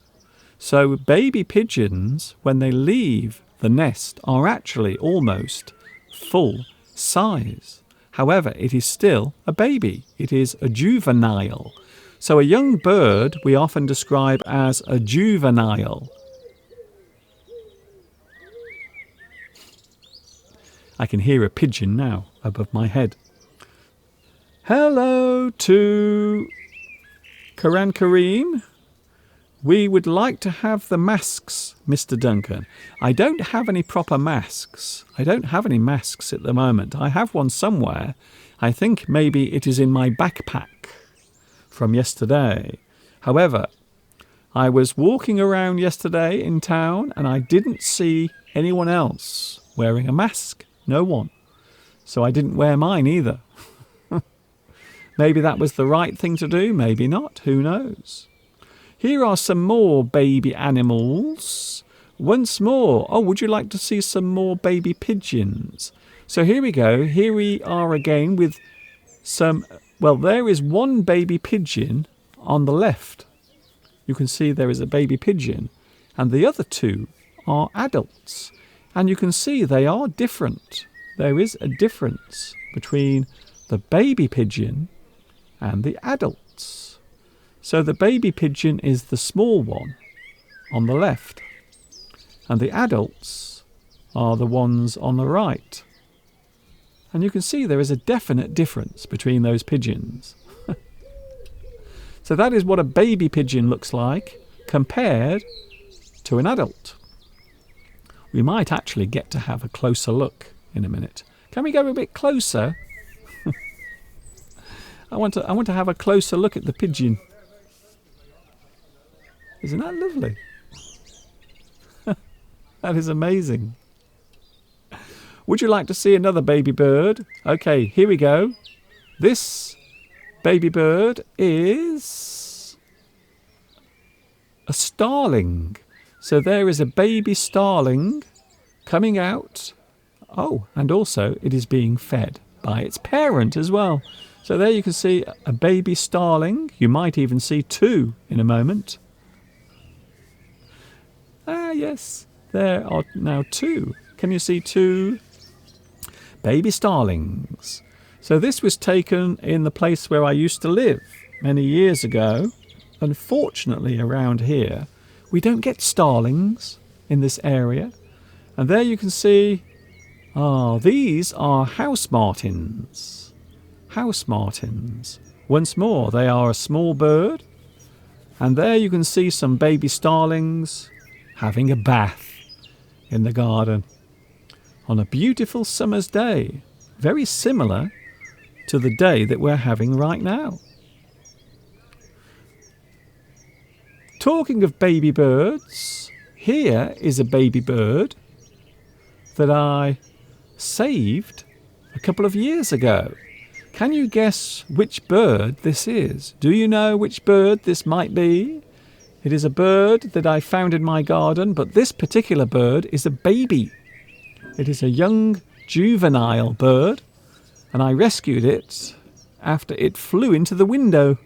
So baby pigeons, when they leave the nest, are actually almost full size. However, it is still a baby. It is a juvenile. So a young bird we often describe as a juvenile. I can hear a pigeon now above my head. Hello to Karan Kareem. We would like to have the masks, Mr. Duncan. I don't have any proper masks. I don't have any masks at the moment. I have one somewhere. I think maybe it is in my backpack from yesterday. However, I was walking around yesterday in town and I didn't see anyone else wearing a mask. No one. So I didn't wear mine either. Maybe that was the right thing to do, maybe not. Who knows? Here are some more baby animals. Once more. Oh, would you like to see some more baby pigeons? So here we go. Here we are again with some... Well, there is one baby pigeon on the left. You can see there is a baby pigeon. And the other two are adults. And you can see they are different. There is a difference between the baby pigeon and the adults. So the baby pigeon is the small one on the left, and the adults are the ones on the right. And you can see there is a definite difference between those pigeons. So that is what a baby pigeon looks like compared to an adult. We might actually get to have a closer look in a minute. Can we go a bit closer? I want to have a closer look at the pigeon. Isn't that lovely? That is amazing. Would you like to see another baby bird? Okay, here we go. This baby bird is a starling. So there is a baby starling coming out. Oh, and also it is being fed by its parent as well. So there you can see a baby starling. You might even see two in a moment. Ah, yes, there are now two. Can you see two baby starlings? So this was taken in the place where I used to live many years ago. Unfortunately, around here, we don't get starlings in this area. And there you can see, these are house martins. House martins. Once more, they are a small bird. And there you can see some baby starlings having a bath in the garden on a beautiful summer's day, very similar to the day that we're having right now. Talking of baby birds, here is a baby bird that I saved a couple of years ago. Can you guess which bird this is? Do you know which bird this might be? It is a bird that I found in my garden, but this particular bird is a baby. It is a young juvenile bird, and I rescued it after it flew into the window.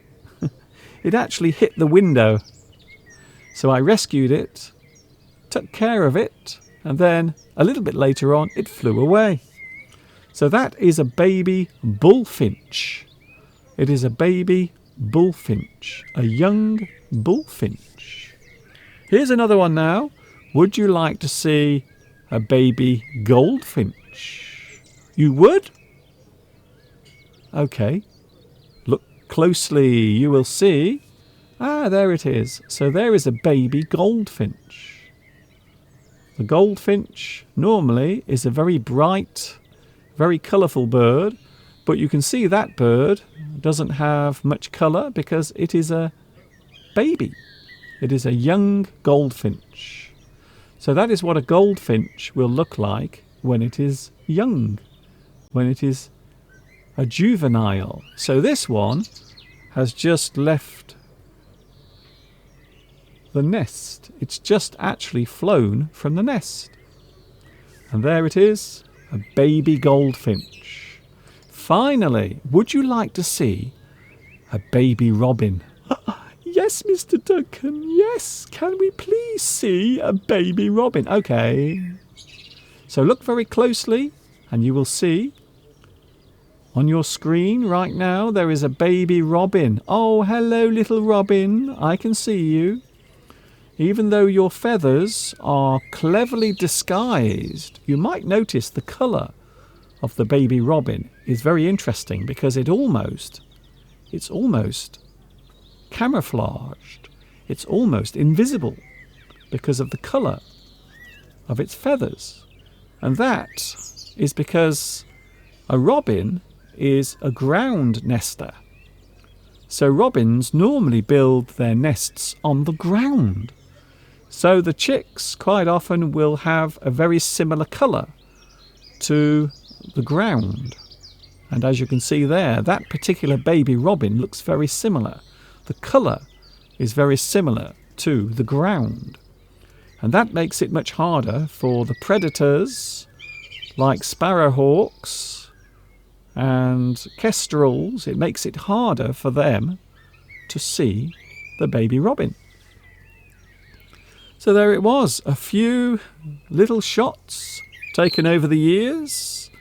It actually hit the window. So I rescued it, took care of it, and then a little bit later on it flew away. So that is a baby bullfinch. It is a baby bullfinch, a young bullfinch. Here's another one now. Would you like to see a baby goldfinch? You would? Okay. Look closely, you will see. Ah, there it is. So there is a baby goldfinch. The goldfinch normally is a very bright, very colourful bird, but you can see that bird doesn't have much colour because it is a baby. It is a young goldfinch. So that is what a goldfinch will look like when it is young, when it is a juvenile. So this one has just left the nest. It's just actually flown from the nest. And there it is, a baby goldfinch. Finally, would you like to see a baby robin? Yes, Mr. Duncan, yes. Can we please see a baby robin? Okay. So look very closely and you will see on your screen right now there is a baby robin. Oh, hello, little robin. I can see you. Even though your feathers are cleverly disguised, you might notice the colour of the baby robin is very interesting because it's almost camouflaged. It's almost invisible because of the colour of its feathers. And that is because a robin is a ground nester. So robins normally build their nests on the ground. So the chicks quite often will have a very similar colour to the ground. And as you can see there, that particular baby robin looks very similar. The colour is very similar to the ground. And that makes it much harder for the predators like sparrowhawks and kestrels. It makes it harder for them to see the baby robin. So there it was, a few little shots taken over the years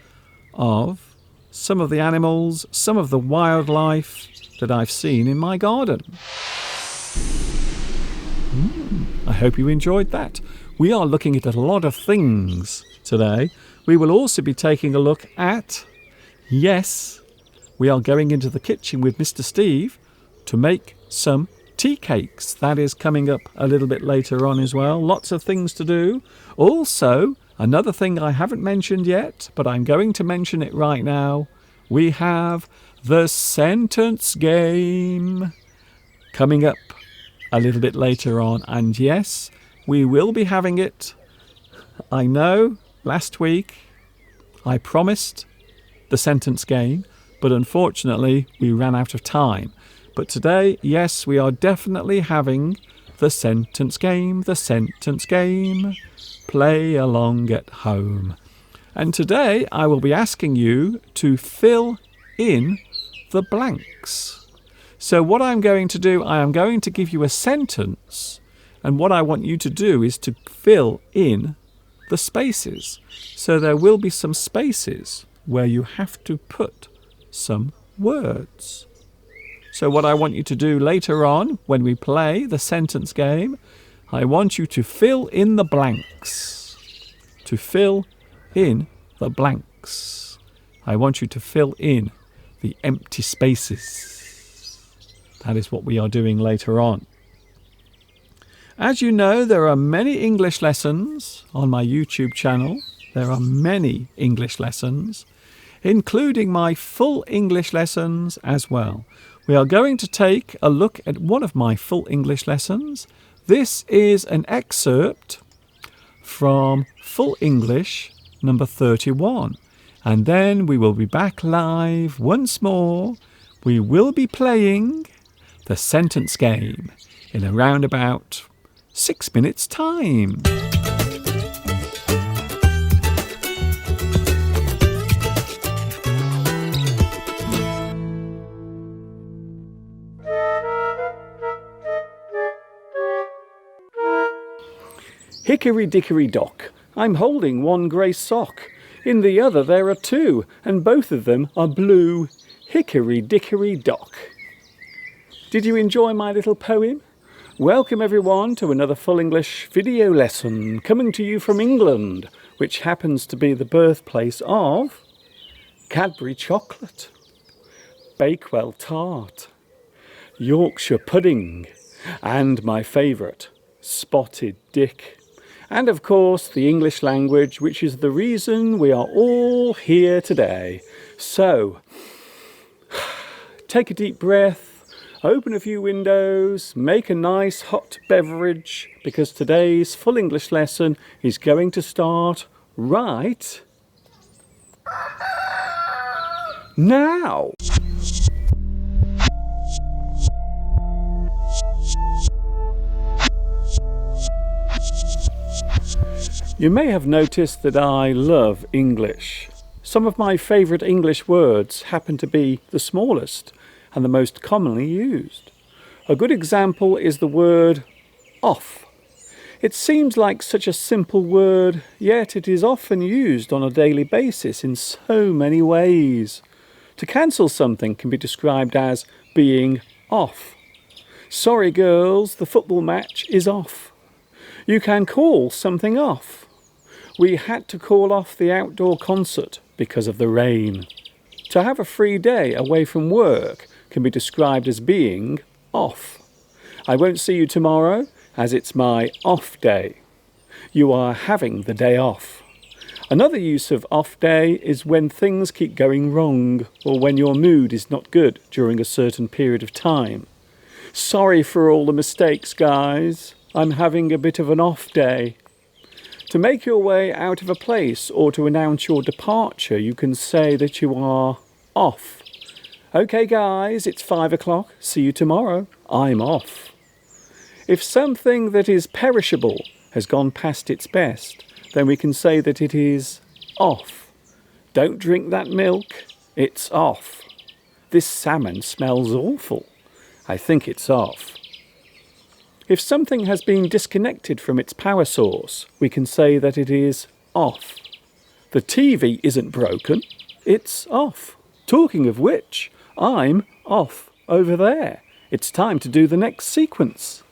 of some of the animals, some of the wildlife that I've seen in my garden. I hope you enjoyed that. We are looking at a lot of things today. We will also be taking a look at, yes, we are going into the kitchen with Mr. Steve to make some tea cakes. That is coming up a little bit later on as well. Lots of things to do. Also, another thing I haven't mentioned yet, but I'm going to mention it right now. We have the sentence game coming up a little bit later on. And yes, we will be having it. I know last week I promised the sentence game, but unfortunately we ran out of time. But today, yes, we are definitely having the sentence game, play along at home. And today I will be asking you to fill in the blanks. So what I'm going to do, I am going to give you a sentence, and what I want you to do is to fill in the spaces. So there will be some spaces where you have to put some words. So what I want you to do later on when we play the sentence game, I want you to fill in the blanks. To fill in the blanks. I want you to fill in the empty spaces. That is what we are doing later on. As you know, there are many English lessons on my YouTube channel. There are many English lessons, including my full English lessons as well. We are going to take a look at one of my full English lessons. This is an excerpt from Full English number 31. And then we will be back live once more. We will be playing the sentence game. in around about 6 minutes' time. Hickory dickory dock, I'm holding one grey sock. In the other there are two, and both of them are blue. Hickory dickory dock. Did you enjoy my little poem? Welcome everyone to another Full English video lesson coming to you from England, which happens to be the birthplace of Cadbury chocolate, Bakewell tart, Yorkshire pudding, and my favourite, Spotted Dick. And of course the English language, which is the reason we are all here today. So, take a deep breath, open a few windows, make a nice hot beverage, because today's Full English lesson is going to start right now. You may have noticed that I love English. Some of my favourite English words happen to be the smallest and the most commonly used. A good example is the word off. It seems like such a simple word, yet it is often used on a daily basis in so many ways. To cancel something can be described as being off. Sorry girls, the football match is off. You can call something off. We had to call off the outdoor concert because of the rain. To have a free day away from work can be described as being off. I won't see you tomorrow as it's my off day. You are having the day off. Another use of off day is when things keep going wrong or when your mood is not good during a certain period of time. Sorry for all the mistakes, guys. I'm having a bit of an off day. To make your way out of a place or to announce your departure, you can say that you are off. Okay guys, it's 5 o'clock. See you tomorrow. I'm off. If something that is perishable has gone past its best, then we can say that it is off. Don't drink that milk. It's off. This salmon smells awful. I think it's off. If something has been disconnected from its power source, we can say that it is off. The TV isn't broken, it's off. Talking of which, I'm off over there. It's time to do the next sequence.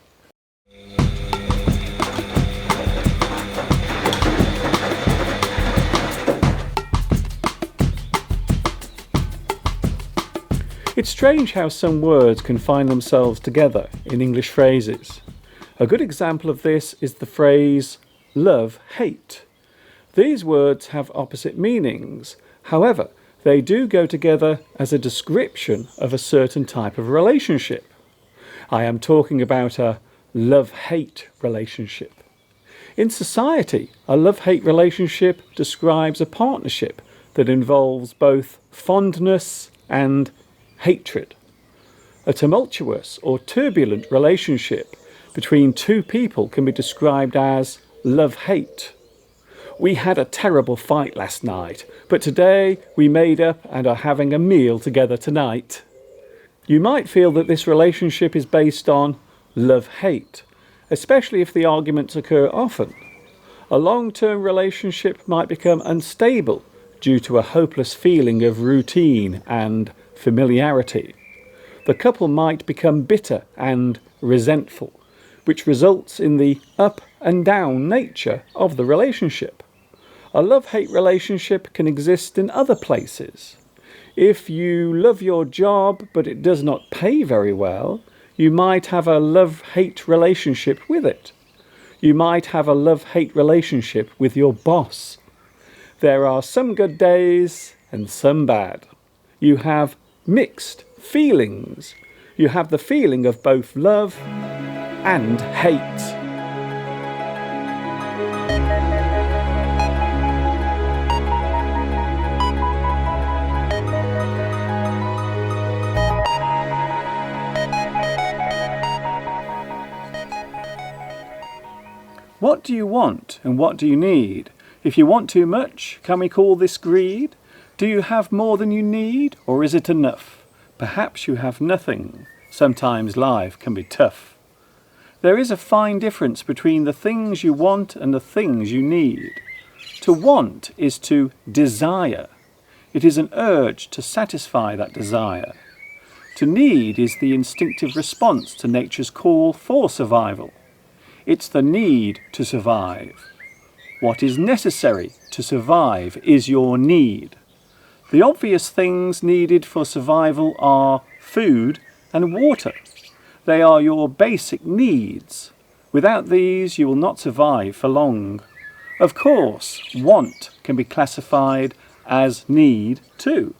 It's strange how some words can find themselves together in English phrases. A good example of this is the phrase love-hate. These words have opposite meanings. However, they do go together as a description of a certain type of relationship. I am talking about a love-hate relationship. In society, a love-hate relationship describes a partnership that involves both fondness and hatred. A tumultuous or turbulent relationship between two people can be described as love-hate. We had a terrible fight last night, but today we made up and are having a meal together tonight. You might feel that this relationship is based on love-hate, especially if the arguments occur often. A long-term relationship might become unstable due to a hopeless feeling of routine and familiarity. The couple might become bitter and resentful, which results in the up and down nature of the relationship. A love-hate relationship can exist in other places. If you love your job but it does not pay very well, you might have a love-hate relationship with it. You might have a love-hate relationship with your boss. There are some good days and some bad. You have mixed feelings. You have the feeling of both love and hate. What do you want and what do you need? If you want too much, can we call this greed? Do you have more than you need, or is it enough? Perhaps you have nothing. Sometimes life can be tough. There is a fine difference between the things you want and the things you need. To want is to desire. It is an urge to satisfy that desire. To need is the instinctive response to nature's call for survival. It's the need to survive. What is necessary to survive is your need. The obvious things needed for survival are food and water. They are your basic needs. Without these, you will not survive for long. Of course, want can be classified as need too.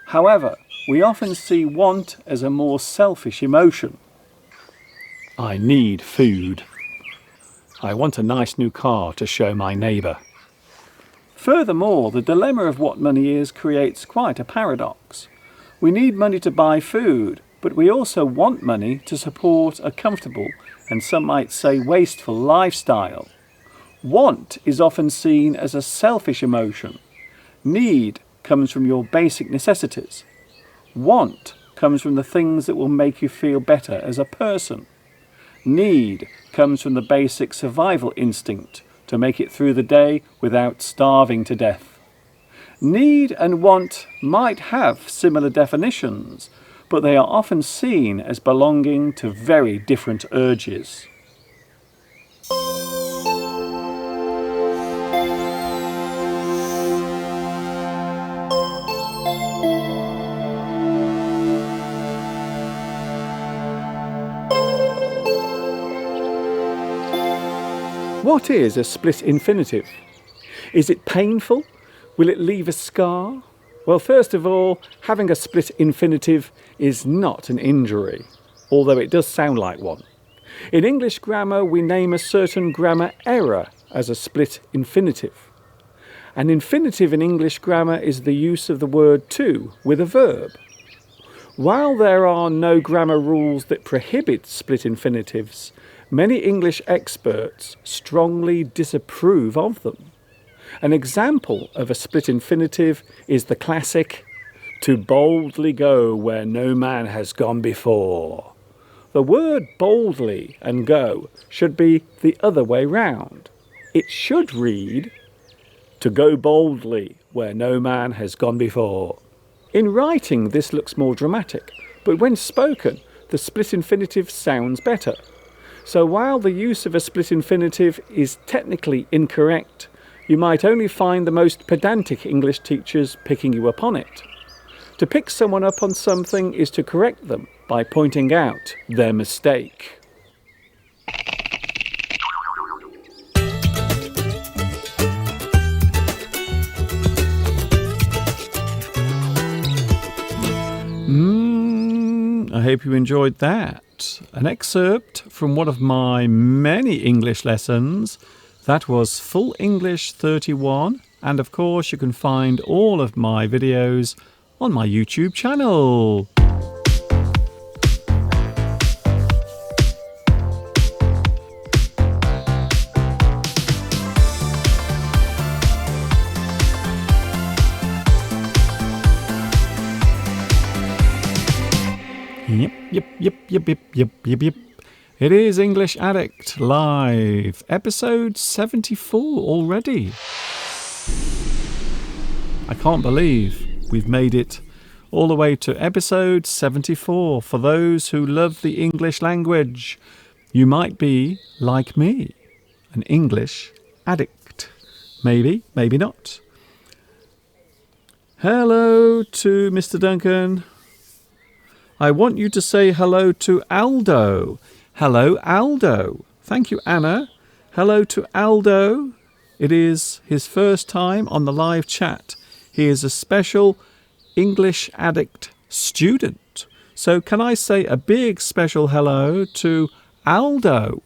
However, we often see want as a more selfish emotion. I need food. I want a nice new car to show my neighbour. Furthermore, the dilemma of what money is creates quite a paradox. We need money to buy food, but we also want money to support a comfortable and some might say wasteful lifestyle. Want is often seen as a selfish emotion. Need comes from your basic necessities. Want comes from the things that will make you feel better as a person. Need comes from the basic survival instinct to make it through the day without starving to death. Need and want might have similar definitions, but they are often seen as belonging to very different urges. What is a split infinitive? Is it painful? Will it leave a scar? Well, first of all, having a split infinitive is not an injury, although it does sound like one. In English grammar, we name a certain grammar error as a split infinitive. An infinitive in English grammar is the use of the word to with a verb. While there are no grammar rules that prohibit split infinitives, many English experts strongly disapprove of them. An example of a split infinitive is the classic, to boldly go where no man has gone before. The word boldly and go should be the other way round. It should read, to go boldly where no man has gone before. In writing, this looks more dramatic, but when spoken, the split infinitive sounds better. So while the use of a split infinitive is technically incorrect, you might only find the most pedantic English teachers picking you up on it. To pick someone up on something is to correct them by pointing out their mistake. I hope you enjoyed that. An excerpt from one of my many English lessons. That was Full English 31, and of course you can find all of my videos on my YouTube channel. Yep. It is English Addict Live, episode 74 already. I can't believe we've made it all the way to episode 74. For those who love the English language, you might be, like me, an English addict. Maybe, maybe not. Hello to Mr. Duncan. I want you to say hello to Aldo. Hello, Aldo. Thank you, Anna. Hello to Aldo. It is his first time on the live chat. He is a special English addict student. So can I say a big special hello to Aldo?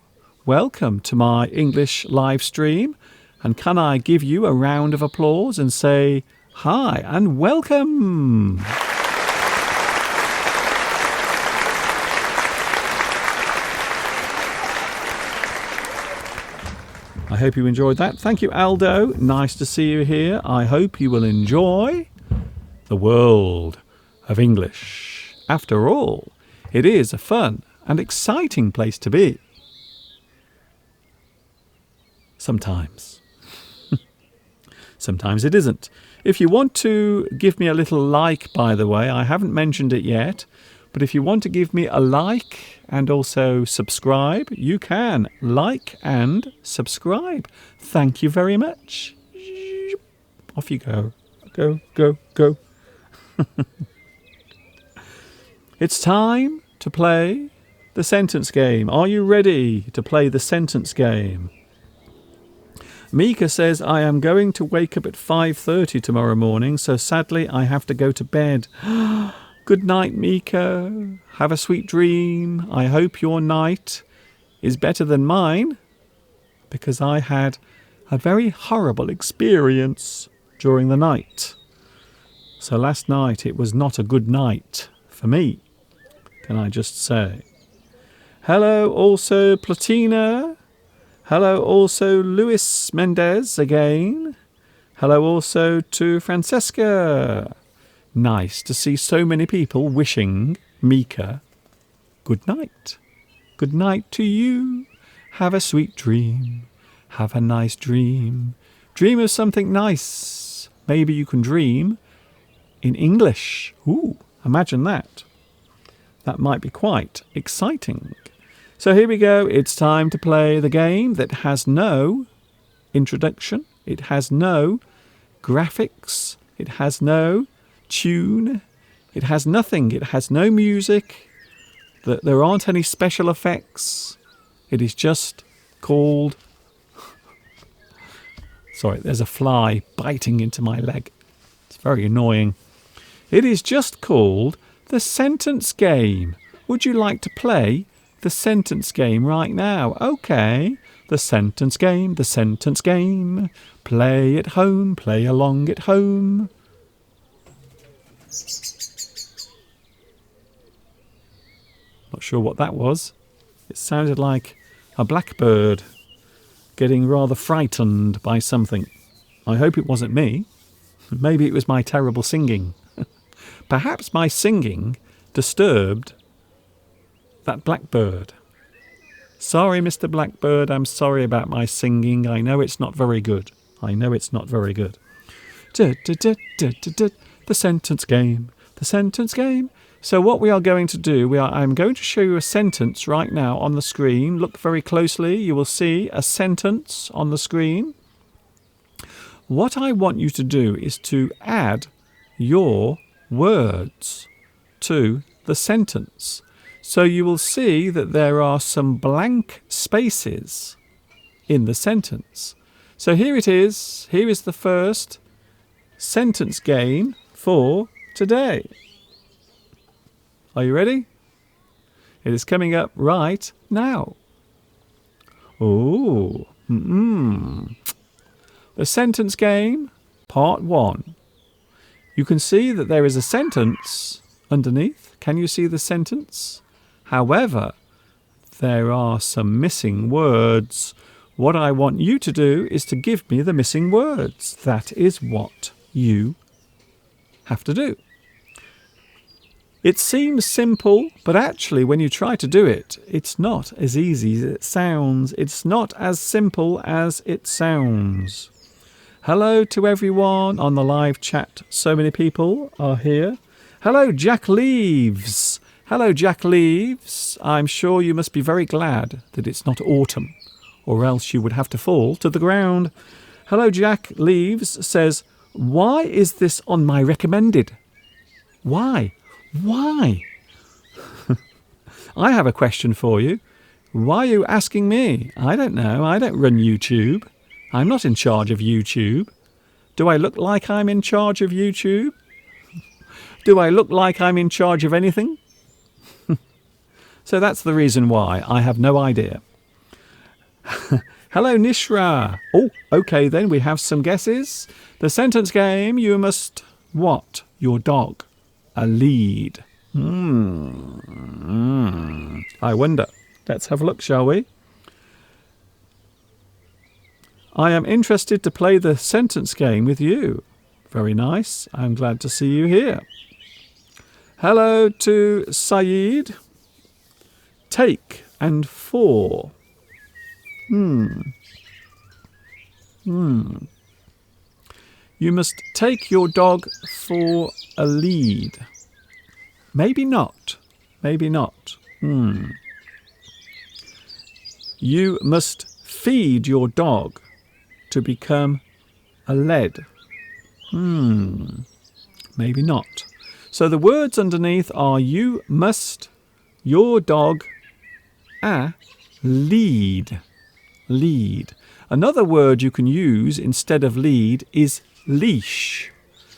Welcome to my English live stream. And can I give you a round of applause and say hi and welcome? hope you enjoyed that. Thank you, Aldo. Nice to see you here. I hope you will enjoy the world of English. After all, it is a fun and exciting place to be. Sometimes. Sometimes it isn't. If you want to give me a little like, by the way, I haven't mentioned it yet, but if you want to give me a like and also subscribe, you can like and subscribe. Thank you very much. Off you go. Go, go, go. It's time to play the sentence game. Are you ready to play the sentence game? Mika says, I am going to wake up at 5:30 tomorrow morning, so sadly I have to go to bed. Good night, Mika. Have a sweet dream. I hope your night is better than mine, because I had a very horrible experience during the night. So last night it was not a good night for me, can I just say. Hello also Platina. Hello also Luis Mendez again. Hello also to Francesca. Nice to see so many people wishing Mika good night. Good night to you. Have a sweet dream. Have a nice dream. Dream of something nice. Maybe you can dream in English. Ooh, imagine that. That might be quite exciting. So here we go. It's time to play the game that has no introduction. It has no graphics. It has no tune. It has nothing. It has no music. There aren't any special effects. It is just called... Sorry, there's a fly biting into my leg. It's very annoying. It is just called the sentence game. Would you like to play the sentence game right now? Okay. The sentence game, the sentence game. Play at home, play along at home. Not sure what that was. It sounded like a blackbird getting rather frightened by something. I hope it wasn't me. Maybe it was my terrible singing. Perhaps my singing disturbed that blackbird. Sorry, Mr. Blackbird, I'm sorry about my singing. I know it's not very good. I know it's not very good. The sentence game. The sentence game. So what we are going to do, I'm going to show you a sentence right now on the screen. Look very closely. You will see a sentence on the screen. What I want you to do is to add your words to the sentence. So you will see that there are some blank spaces in the sentence. So here it is. Here is the first sentence game for today. Are you ready? It is coming up right now. Oh, The sentence game, part 1. You can see that there is a sentence underneath. Can you see the sentence? However, there are some missing words. What I want you to do is to give me the missing words. That is what you have to do. It seems simple, but actually when you try to do it, it's not as easy as it sounds. It's not as simple as it sounds. Hello to everyone on the live chat. So many people are here. Hello, Jack Leaves. Hello, Jack Leaves. I'm sure you must be very glad that it's not autumn, or else you would have to fall to the ground. Hello, Jack Leaves says, why is this on my recommended? Why? Why? I have a question for you. Why are you asking me? I don't know. I don't run YouTube. I'm not in charge of YouTube. Do I look like I'm in charge of YouTube? Do I look like I'm in charge of anything? So that's the reason why. I have no idea. Hello, Nishra. Oh, okay, then we have some guesses. The sentence game, you must what? Your dog. A lead. I wonder. Let's have a look, shall we? I am interested to play the sentence game with you. Very nice. I'm glad to see you here. Hello to Saeed. Take and for. You must take your dog for a lead. Maybe not. Maybe not. You must feed your dog to become a lead. Maybe not. So the words underneath are you must, your dog, a lead. Lead. Another word you can use instead of lead is leash.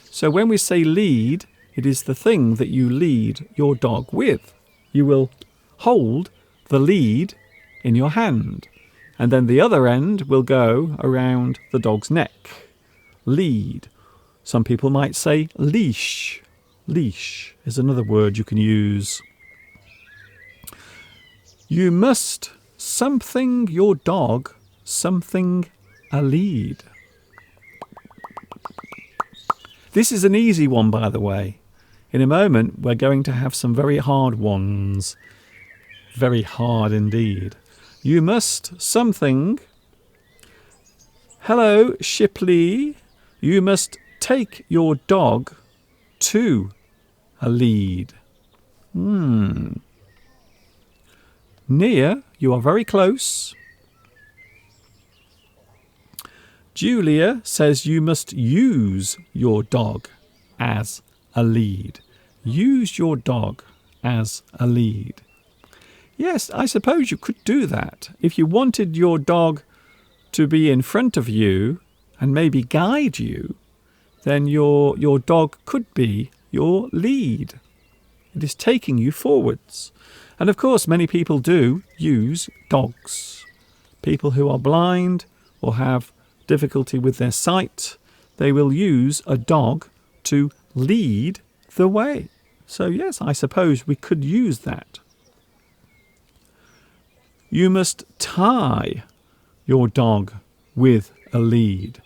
So when we say lead, it is the thing that you lead your dog with. You will hold the lead in your hand, and then the other end will go around the dog's neck. Lead. Some people might say leash. Leash is another word you can use. You must something your dog something a lead. This is an easy one, by the way. In a moment, we're going to have some very hard ones. Very hard indeed. You must something. Hello, Shipley. You must take your dog to a lead. Near, you are very close. Julia says you must use your dog as a lead. Use your dog as a lead. Yes, I suppose you could do that. If you wanted your dog to be in front of you and maybe guide you, then your dog could be your lead. It is taking you forwards. And of course, many people do use dogs. People who are blind or have difficulty with their sight, they will use a dog to lead the way. So yes, I suppose we could use that. You must tie your dog with a lead.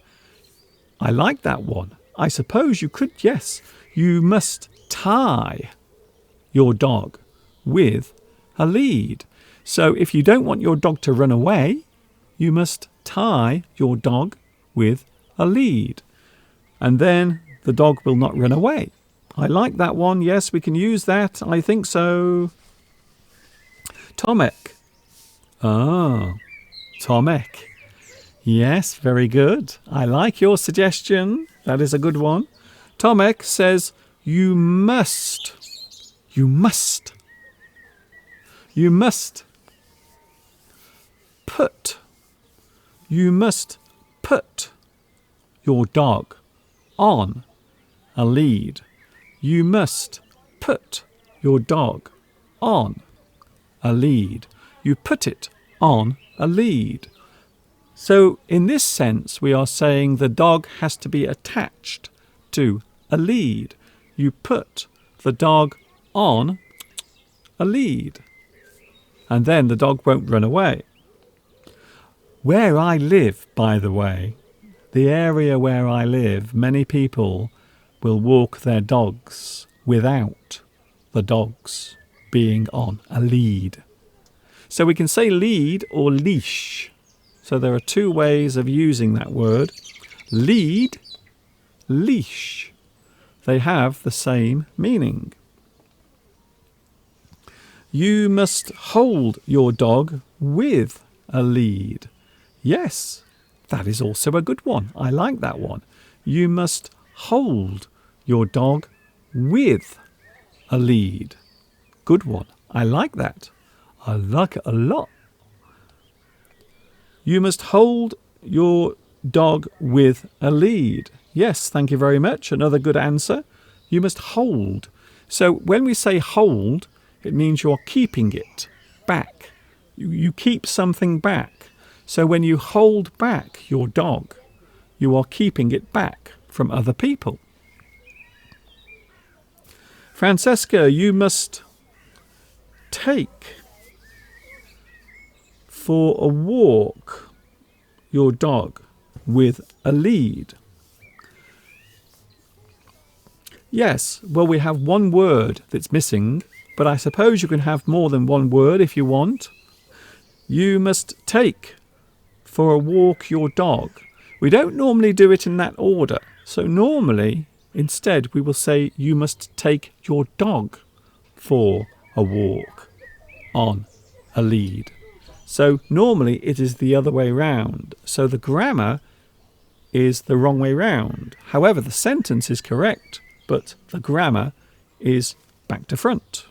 I like that one. I suppose you could, yes. You must tie your dog with a lead. So if you don't want your dog to run away, you must tie your dog with a lead. And then the dog will not run away. I like that one. Yes, we can use that. I think so. Tomek. Ah, Tomek. Yes, very good. I like your suggestion. That is a good one. Tomek says, you must put your dog on a lead. You must put your dog on a lead. You put it on a lead. So in this sense, we are saying the dog has to be attached to a lead. You put the dog on a lead. And then the dog won't run away. Where I live, by the way, the area where I live, many people will walk their dogs without the dogs being on a lead. So we can say lead or leash. So there are two ways of using that word. Lead, leash. They have the same meaning. You must hold your dog with a lead. Yes, that is also a good one. I like that one. You must hold your dog with a lead. Good one. I like that. I like it a lot. You must hold your dog with a lead. Yes, thank you very much. Another good answer. You must hold. So when we say hold, it means you're keeping it back. You keep something back. So when you hold back your dog, you are keeping it back from other people. Francesca, you must take for a walk your dog. with a lead. Yes, well, we have one word that's missing, but I suppose you can have more than one word if you want. You must take for a walk your dog. We don't normally do it in that order. So normally, instead, we will say you must take your dog for a walk on a lead. So normally it is the other way round. So the grammar is the wrong way round. However, the sentence is correct, but the grammar is back to front.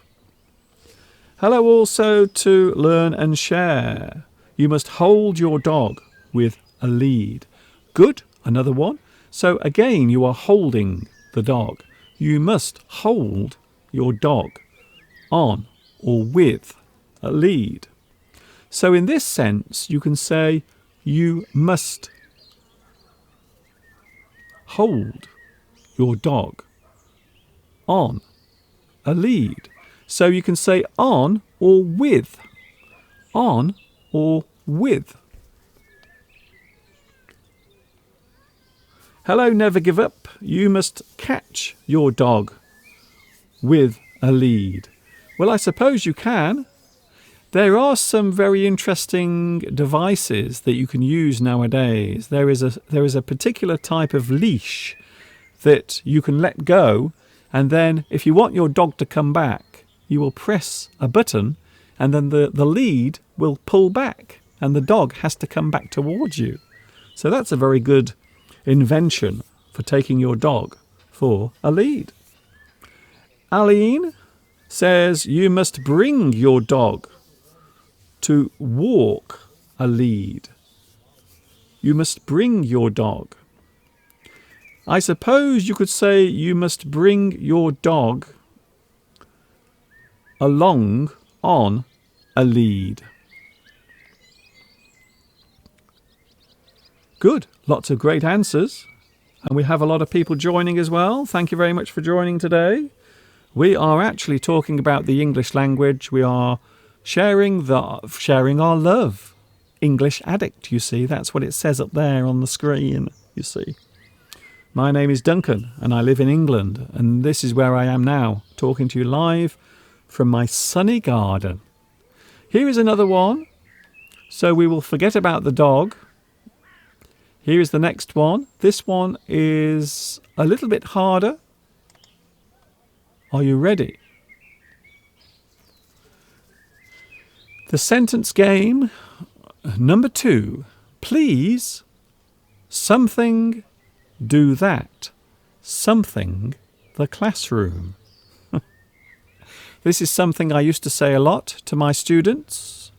Hello also to learn and share. You must hold your dog with a lead. Good, another one. So again, you are holding the dog. You must hold your dog on or with a lead. So in this sense, you can say you must hold your dog on a lead. So you can say on or with. On or with. Hello, never give up. You must catch your dog with a lead. Well, I suppose you can. There are some very interesting devices that you can use nowadays. There is a particular type of leash that you can let go, and then if you want your dog to come back, you will press a button, and then the lead will pull back, and the dog has to come back towards you. So that's a very good invention for taking your dog for a lead. Aline says you must bring your dog to walk a lead. You must bring your dog. I suppose you could say you must bring your dog along on a lead. Good. Lots of great answers. And we have a lot of people joining as well. Thank you very much for joining today. We are actually talking about the English language. We are sharing our love. English Addict, you see. That's what it says up there on the screen, you see. My name is Duncan and I live in England. And this is where I am now, talking to you live from my sunny garden. Here is another one. So we will forget about the dog. Here is the next one. This one is a little bit harder. Are you ready? The sentence game, number 2. Please, something, do that. Something, the classroom. This is something I used to say a lot to my students,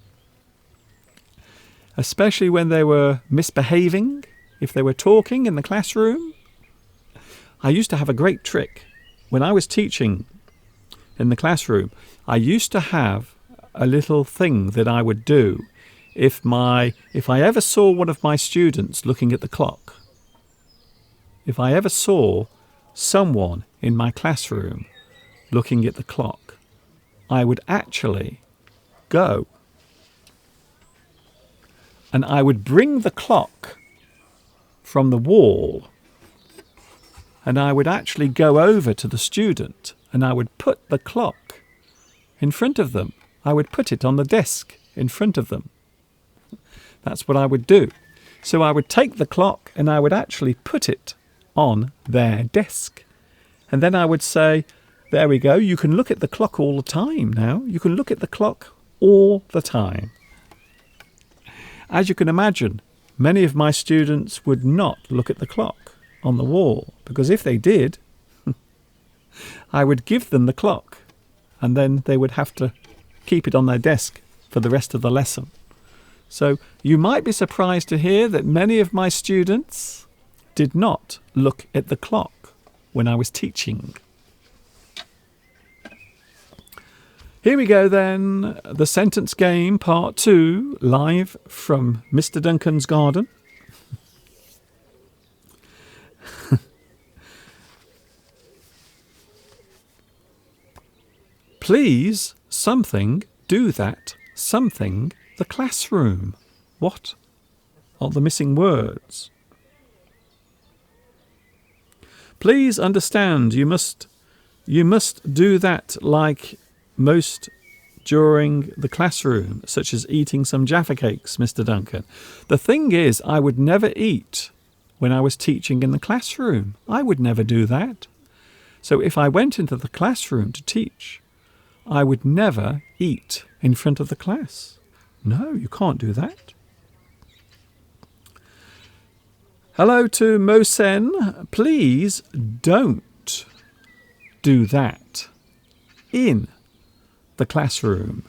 especially when they were misbehaving. If they were talking in the classroom, I used to have a great trick. When I was teaching in the classroom, I used to have a little thing that I would do if I ever saw one of my students looking at the clock. If I ever saw someone in my classroom looking at the clock, I would actually go and I would bring the clock from the wall, and I would actually go over to the student and I would put the clock in front of them. I would put it on the desk in front of them. That's what I would do. So I would take the clock and I would actually put it on their desk. And then I would say, there we go, you can look at the clock all the time now. You can look at the clock all the time. As you can imagine, many of my students would not look at the clock on the wall, because if they did, I would give them the clock, and then they would have to keep it on their desk for the rest of the lesson. So you might be surprised to hear that many of my students did not look at the clock when I was teaching. Here we go then, the sentence game part 2, live from Mr. Duncan's garden. Please, something, do that, something, the classroom. What are the missing words? Please understand, you must do that like most during the classroom, such as eating some Jaffa cakes, Mr. Duncan. The thing is, I would never eat when I was teaching in the classroom. I would never do that. So if I went into the classroom to teach, I would never eat in front of the class. No, you can't do that. Hello to Mosen. Please don't do that in the classroom.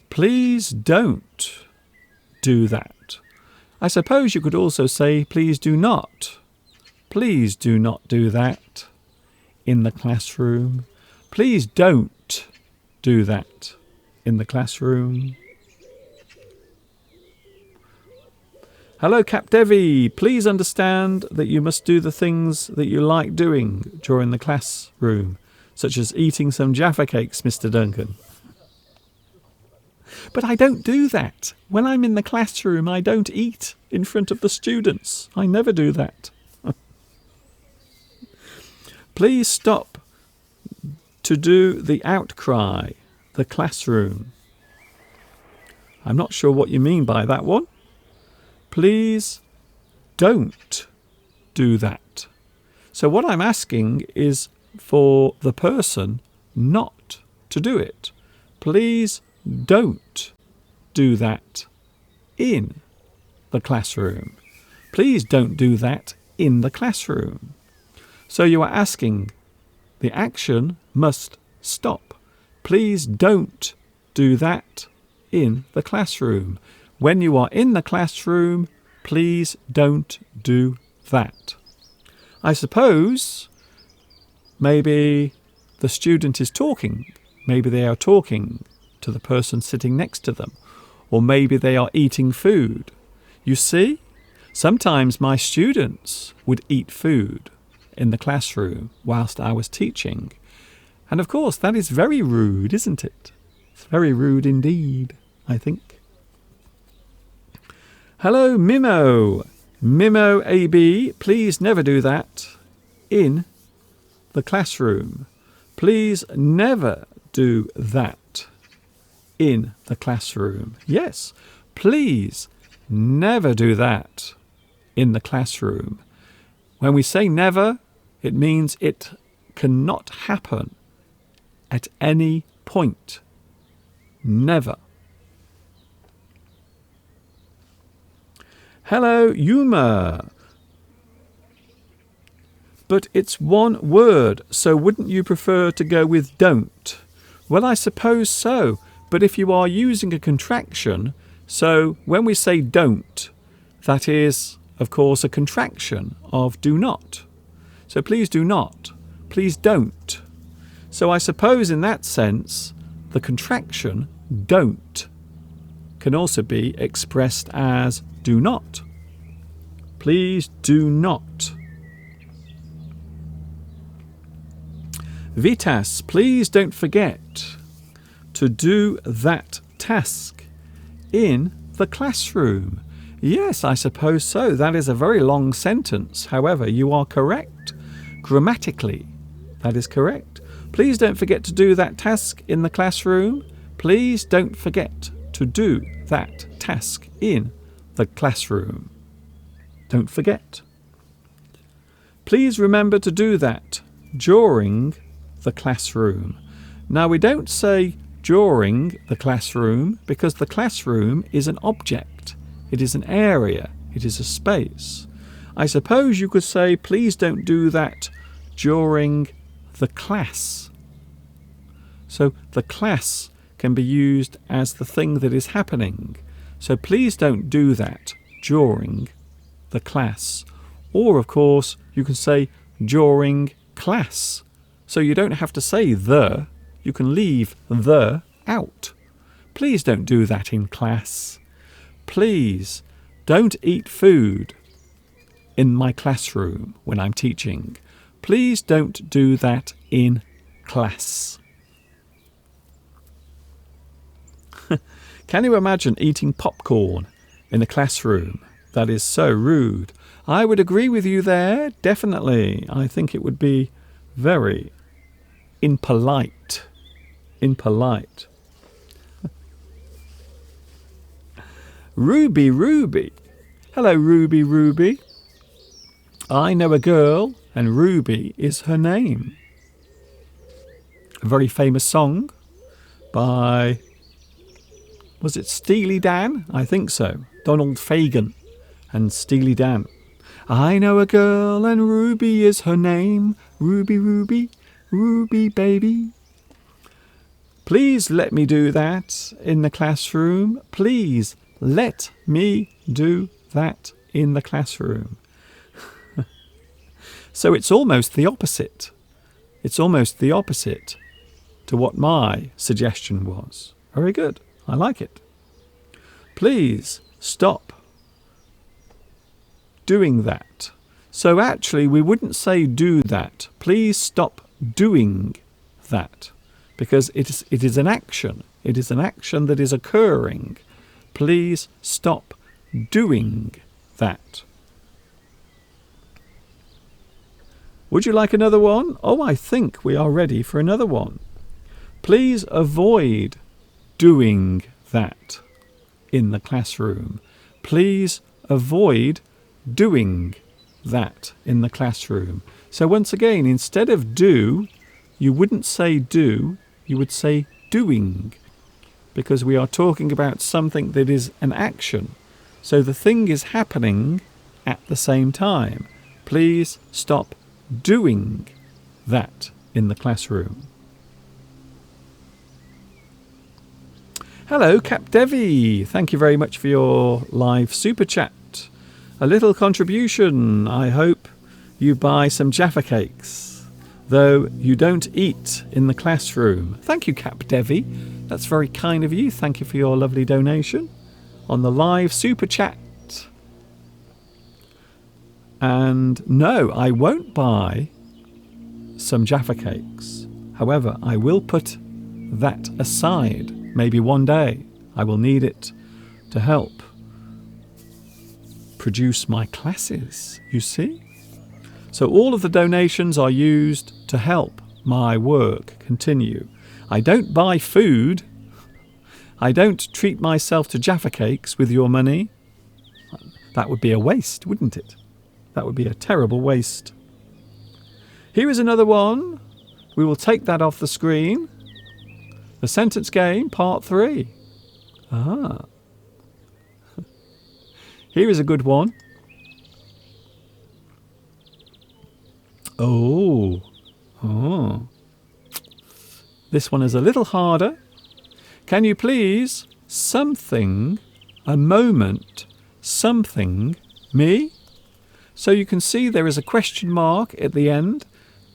Please don't do that. I suppose you could also say, please do not. Please do not do that in the classroom. Please don't do that in the classroom. Hello, Cap Devi. Please understand that you must do the things that you like doing during the classroom, such as eating some Jaffa cakes, Mr. Duncan. But I don't do that. When I'm in the classroom, I don't eat in front of the students. I never do that. Please stop to do the outcry, the classroom. I'm not sure what you mean by that one. Please don't do that. So what I'm asking is for the person not to do it. Please don't do that in the classroom. Please don't do that in the classroom. So you are asking, the action must stop. Please don't do that in the classroom. When you are in the classroom, please don't do that. I suppose maybe the student is talking. Maybe they are talking to the person sitting next to them. Or maybe they are eating food. You see, sometimes my students would eat food in the classroom whilst I was teaching. And of course, that is very rude, isn't it? It's very rude indeed, I think. Hello, Mimo. Mimo AB, please never do that in the classroom. Please never do that in the classroom. Yes, please never do that in the classroom. When we say never, it means it cannot happen at any point. Never. Hello, Yuma. But it's one word, so wouldn't you prefer to go with don't? Well, I suppose so. But if you are using a contraction, so when we say don't, that is, of course, a contraction of do not. So please do not. Please don't. So I suppose in that sense, the contraction don't can also be expressed as do not. Please do not. Vitas, please don't forget to do that task in the classroom. Yes, I suppose so. That is a very long sentence. However, you are correct. Grammatically, that is correct. Please don't forget to do that task in the classroom. Please don't forget to do that task in the classroom. Don't forget. Please remember to do that during the classroom. Now, we don't say during the classroom because the classroom is an object. It is an area. It is a space. I suppose you could say, please don't do that during the class. So the class can be used as the thing that is happening. So please don't do that during the class. Or, of course, you can say during class. So you don't have to say the. You can leave the out. Please don't do that in class. Please don't eat food in my classroom when I'm teaching. Please don't do that in class. Can you imagine eating popcorn in a classroom? That is so rude. I would agree with you there, definitely. I think it would be very impolite. Impolite. Ruby. Hello, Ruby. I know a girl, and Ruby is her name. A very famous song by, was it Steely Dan? I think so. Donald Fagen and Steely Dan. I know a girl, and Ruby is her name. Ruby, baby. Please let me do that in the classroom. Please let me do that in the classroom. So it's almost the opposite. It's almost the opposite to what my suggestion was. Very good. I like it. Please stop doing that. So actually we wouldn't say do that. Please stop doing that. Because it is an action. It is an action that is occurring. Please stop doing that. Would you like another one? Oh, I think we are ready for another one. Please avoid doing that in the classroom. Please avoid doing that in the classroom. So once again, instead of do, you wouldn't say do, you would say doing. Because we are talking about something that is an action. So the thing is happening at the same time. Please stop doing that in the classroom. Hello, Cap Devi. Thank you very much for your live super chat. A little contribution. I hope you buy some Jaffa cakes, though you don't eat in the classroom. Thank you, Cap Devi. That's very kind of you. Thank you for your lovely donation on the live super chat. And no, I won't buy some Jaffa cakes. However, I will put that aside. Maybe one day I will need it to help produce my classes, you see? So all of the donations are used to help my work continue. I don't buy food. I don't treat myself to Jaffa cakes with your money. That would be a waste, wouldn't it? That would be a terrible waste. Here is another one. We will take that off the screen. The sentence game, part 3. Ah. Here is a good one. Oh. This one is a little harder. Can you please something, a moment, something, me? So you can see there is a question mark at the end,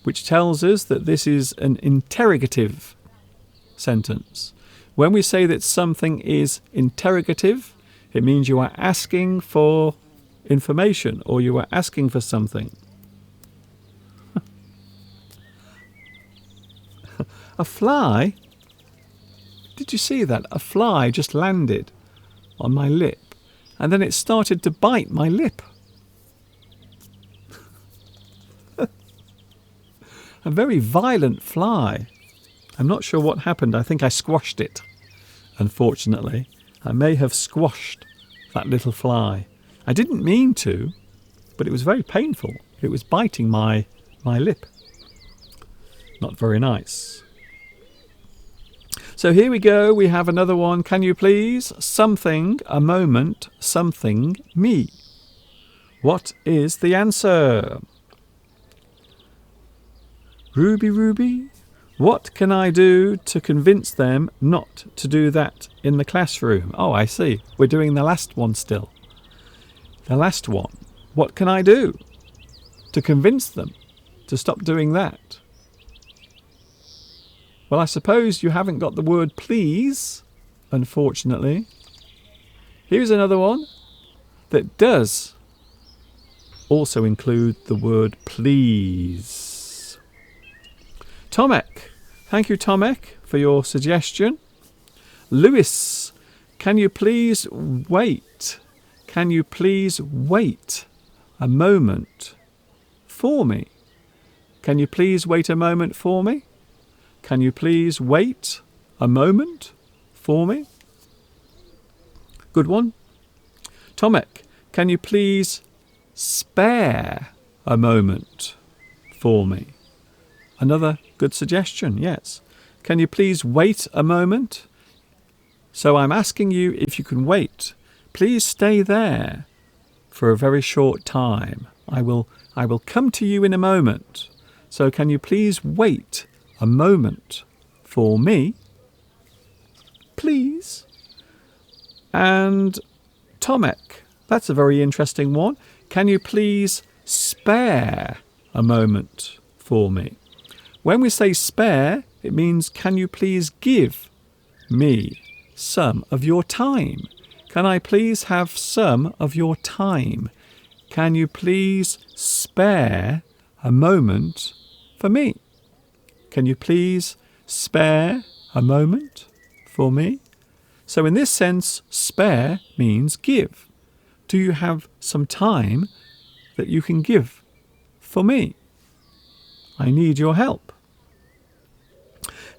which tells us that this is an interrogative sentence. When we say that something is interrogative, it means you are asking for information or you are asking for something. A fly? Did you see that? A fly just landed on my lip and then it started to bite my lip. A very violent fly. I'm not sure what happened. I think I squashed it, unfortunately. I may have squashed that little fly. I didn't mean to, but it was very painful. It was biting my lip. Not very nice. So here we go. We have another one. Can you please? Something, a moment, something, me. What is the answer? Ruby, what can I do to convince them not to do that in the classroom? Oh, I see. We're doing the last one still. The last one. What can I do to convince them to stop doing that? Well, I suppose you haven't got the word please, unfortunately. Here's another one that does also include the word please. Tomek. Thank you, Tomek, for your suggestion. Lewis, can you please wait? Can you please wait? a moment for me? Can you please wait a moment for me? Can you please wait a moment for me? Good one. Tomek, can you please spare a moment for me? Another good suggestion, yes. Can you please wait a moment? So I'm asking you if you can wait. Please stay there for a very short time. I will come to you in a moment. So can you please wait a moment for me? Please. And Tomek, that's a very interesting one. Can you please spare a moment for me? When we say spare, it means can you please give me some of your time? Can I please have some of your time? Can you please spare a moment for me? Can you please spare a moment for me? So in this sense, spare means give. Do you have some time that you can give for me? I need your help.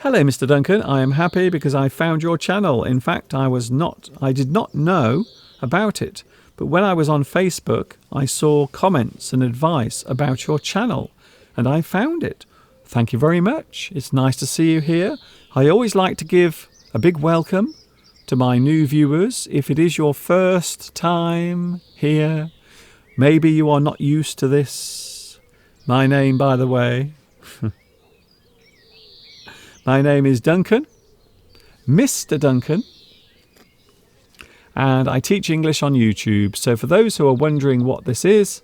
Hello, Mr. Duncan. I am happy because I found your channel. In fact, I did not know about it. But when I was on Facebook, I saw comments and advice about your channel, and I found it. Thank you very much. It's nice to see you here. I always like to give a big welcome to my new viewers. If it is your first time here, maybe you are not used to this. My name, by the way, my name is Duncan, Mr. Duncan, and I teach English on YouTube. So for those who are wondering what this is,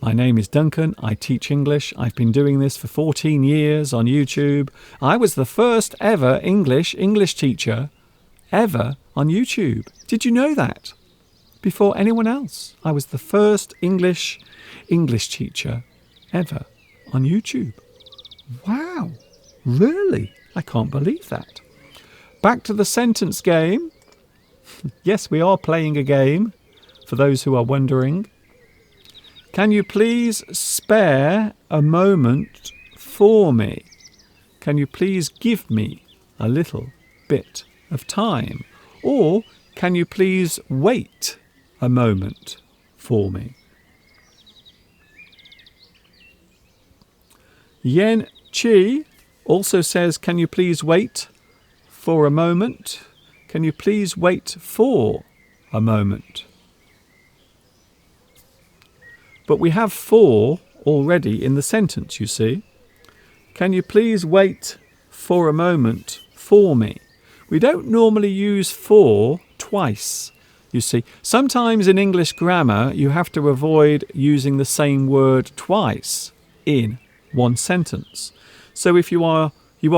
my name is Duncan. I teach English. I've been doing this for 14 years on YouTube. I was the first ever English teacher ever on YouTube. Did you know that? Before anyone else, I was the first English teacher ever on YouTube. Wow. Really? I can't believe that. Back to the sentence game. Yes, we are playing a game, for those who are wondering. Can you please spare a moment for me? Can you please give me a little bit of time? Or can you please wait a moment for me? Yen Chi also says, can you please wait for a moment? Can you please wait for a moment? But we have for already in the sentence, you see. Can you please wait for a moment for me? We don't normally use for twice, you see. Sometimes in English grammar, you have to avoid using the same word twice in one sentence. So if you are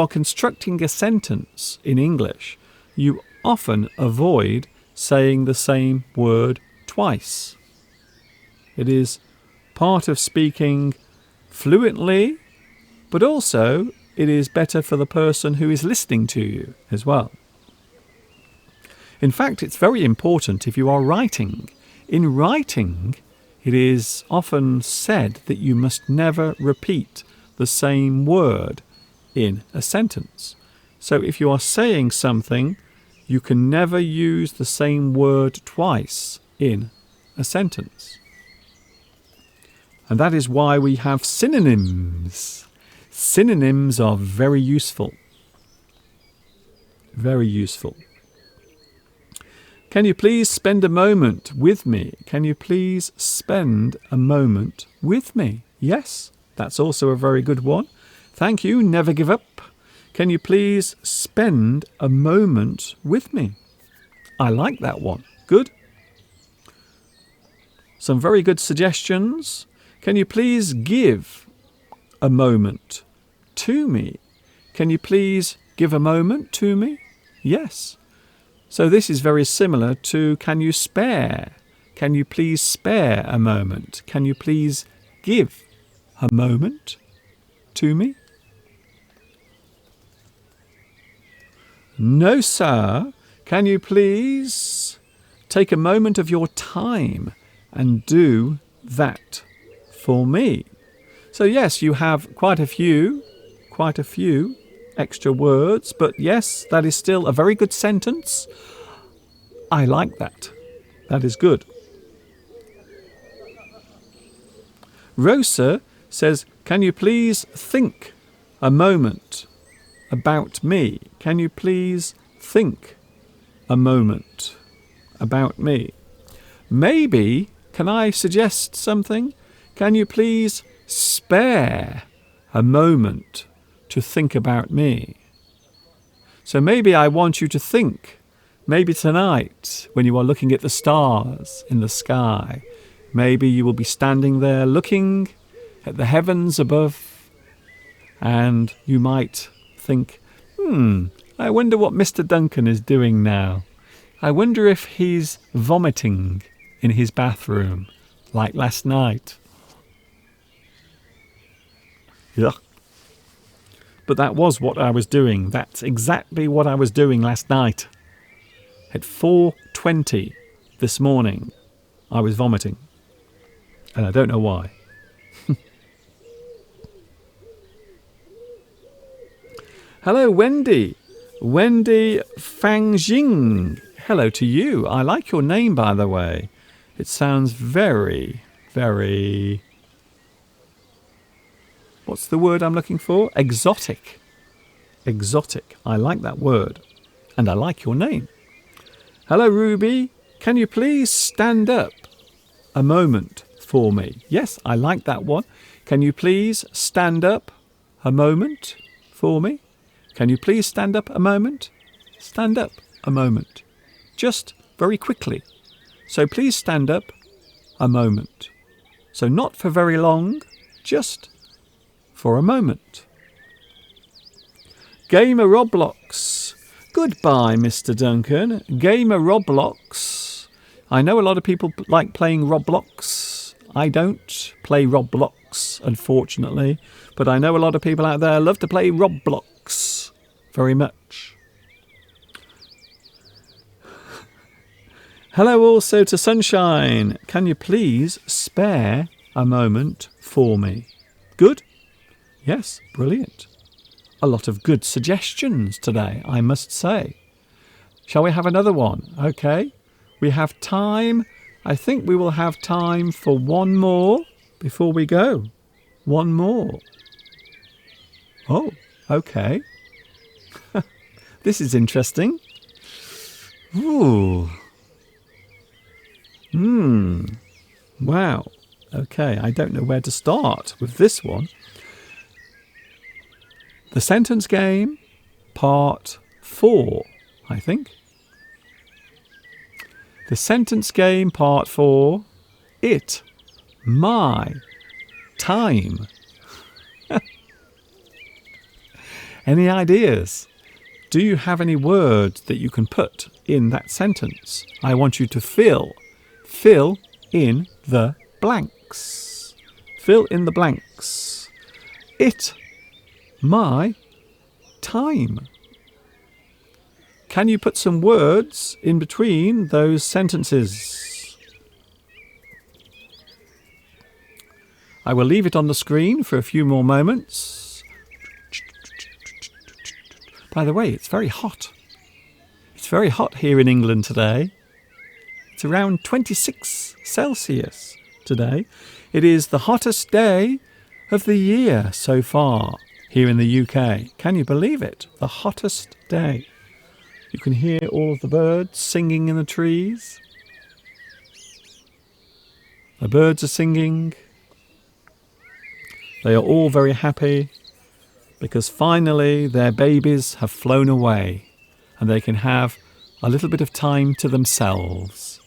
constructing a sentence in English, you often avoid saying the same word twice. It is part of speaking fluently, but also it is better for the person who is listening to you as well. In fact, it's very important if you are writing. In writing, it is often said that you must never repeat the same word in a sentence. So if you are saying something, you can never use the same word twice in a sentence. And that is why we have synonyms. Synonyms are very useful. Very useful. Can you please spend a moment with me? Can you please spend a moment with me? Yes, that's also a very good one. Thank you, never give up. Can you please spend a moment with me? I like that one. Good. Some very good suggestions. Can you please give a moment to me? Can you please give a moment to me? Yes. So this is very similar to can you spare? Can you please spare a moment? Can you please give a moment to me? No, sir. Can you please take a moment of your time and do that for me. So yes, you have quite a few extra words, but yes, that is still a very good sentence. I like that. That is good. Rosa says, can you please think a moment about me? Can you please think a moment about me? Maybe, can I suggest something? Can you please spare a moment to think about me? So maybe I want you to think, maybe tonight when you are looking at the stars in the sky, maybe you will be standing there looking at the heavens above, and you might think, I wonder what Mr. Duncan is doing now. I wonder if he's vomiting in his bathroom like last night. Yeah. But that was what I was doing. That's exactly what I was doing last night. At 4:20 this morning, I was vomiting. And I don't know why. Hello, Wendy. Wendy Fangjing. Hello to you. I like your name, by the way. It sounds very, very... What's the word I'm looking for? Exotic. Exotic. I like that word. And I like your name. Hello, Ruby. Can you please stand up a moment for me? Yes, I like that one. Can you please stand up a moment for me? Can you please stand up a moment? Stand up a moment. Just very quickly. So please stand up a moment. So not for very long, just for a moment. Gamer Roblox. Goodbye, Mr. Duncan. Gamer Roblox. I know a lot of people like playing Roblox. I don't play Roblox, unfortunately. But I know a lot of people out there love to play Roblox very much. Hello also to Sunshine. Can you please spare a moment for me? Good? Yes, brilliant. A lot of good suggestions today, I must say. Shall we have another one? Okay. We have time. I think we will have time for one more before we go. One more. Oh, okay. This is interesting. Ooh. Wow. Okay, I don't know where to start with this one. The Sentence Game, Part 4, I think. The Sentence Game, Part 4. It. My. Time. Any ideas? Do you have any words that you can put in that sentence? I want you to fill in the blanks. Fill in the blanks. It. My. Time. Can you put some words in between those sentences? I will leave it on the screen for a few more moments. By the way, it's very hot. It's very hot here in England today. It's around 26 Celsius today. It is the hottest day of the year so far here in the UK. Can you believe it? The hottest day. You can hear all of the birds singing in the trees. The birds are singing. They are all very happy because finally their babies have flown away and they can have a little bit of time to themselves.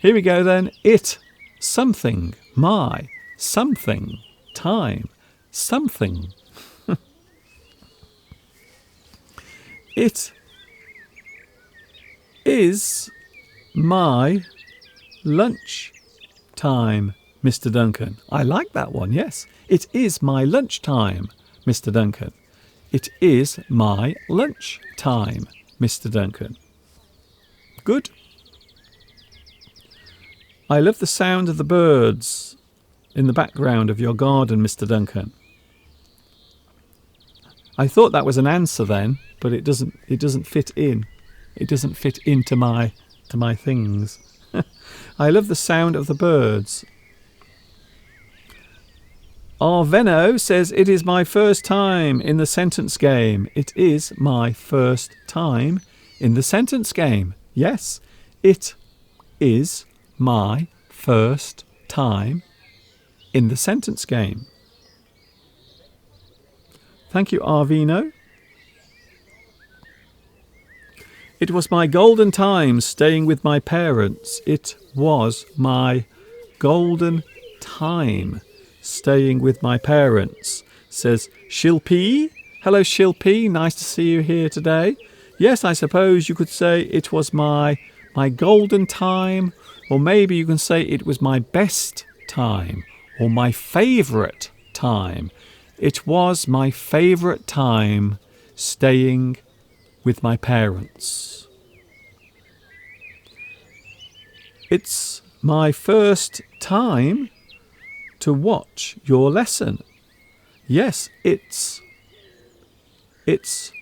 Here we go then. It. Something. My. Something. Time. Something. It is my lunch time, Mr. Duncan. I like that one, yes. It is my lunch time, Mr. Duncan. It is my lunch time, Mr. Duncan. Good. I love the sound of the birds in the background of your garden, Mr. Duncan. I thought that was an answer then, but it doesn't fit in. It doesn't fit into my things. I love the sound of the birds. Arveno says, it is my first time in the sentence game. It is my first time in the sentence game. Yes, it is my first time in the sentence game. Thank you, Arvino. It was my golden time staying with my parents. It was my golden time staying with my parents, says Shilpi. Hello, Shilpi. Nice to see you here today. Yes, I suppose you could say it was my golden time, or maybe you can say it was my best time, or my favourite time. It was my favourite time staying with my parents. It's my first time to watch your lesson. Yes, it is.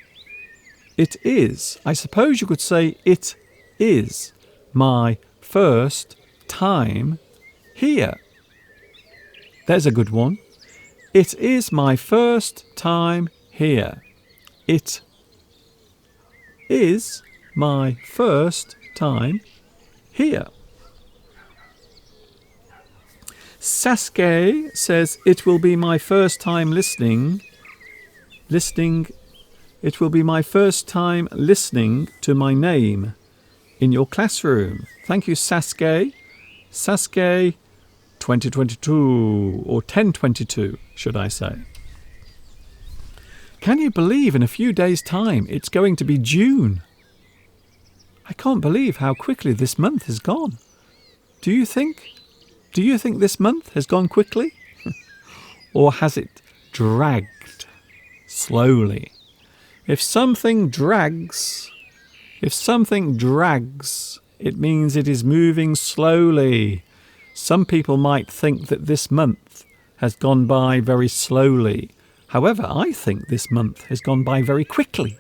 I suppose you could say it is my first time here. There's a good one. It is my first time here. It is my first time here. Sasuke says, it will be my first time listening. It will be my first time listening to my name in your classroom. Thank you, Sasuke. Sasuke 2022, or 1022, should I say. Can you believe in a few days' time it's going to be June? I can't believe how quickly this month has gone. Do you think this month has gone quickly? Or has it dragged slowly? If something drags, it means it is moving slowly. Some people might think that this month has gone by very slowly. However, I think this month has gone by very quickly.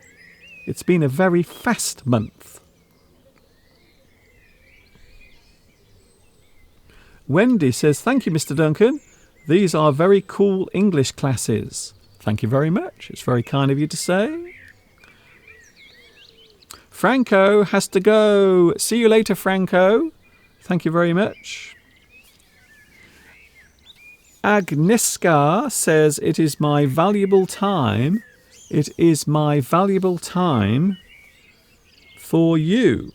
It's been a very fast month. Wendy says, thank you, Mr. Duncan. These are very cool English classes. Thank you very much. It's very kind of you to say. Franco has to go. See you later, Franco. Thank you very much. Agnieszka says, it is my valuable time. It is my valuable time for you.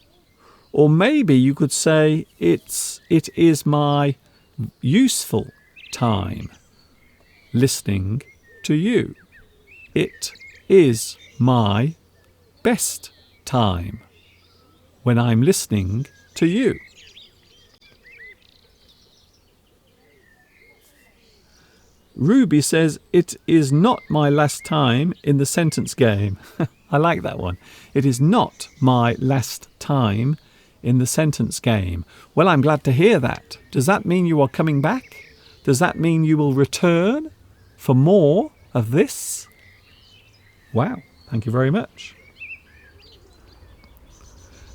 Or maybe you could say it is my useful time listening to you. It is my best time when I'm listening to you. Ruby says, it is not my last time in the sentence game. I like that one. It is not my last time in the sentence game. Well, I'm glad to hear that. Does that mean you are coming back? Does that mean you will return for more of this? Wow, thank you very much.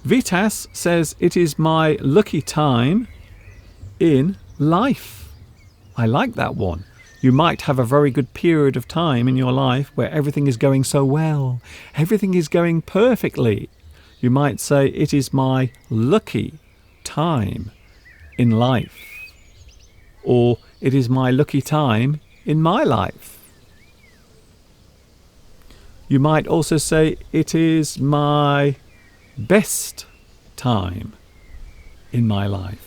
Vitas says, it is my lucky time in life. I like that one. You might have a very good period of time in your life where everything is going so well. Everything is going perfectly. You might say, it is my lucky time in life. Or, it is my lucky time in my life. You might also say, it is my best time in my life.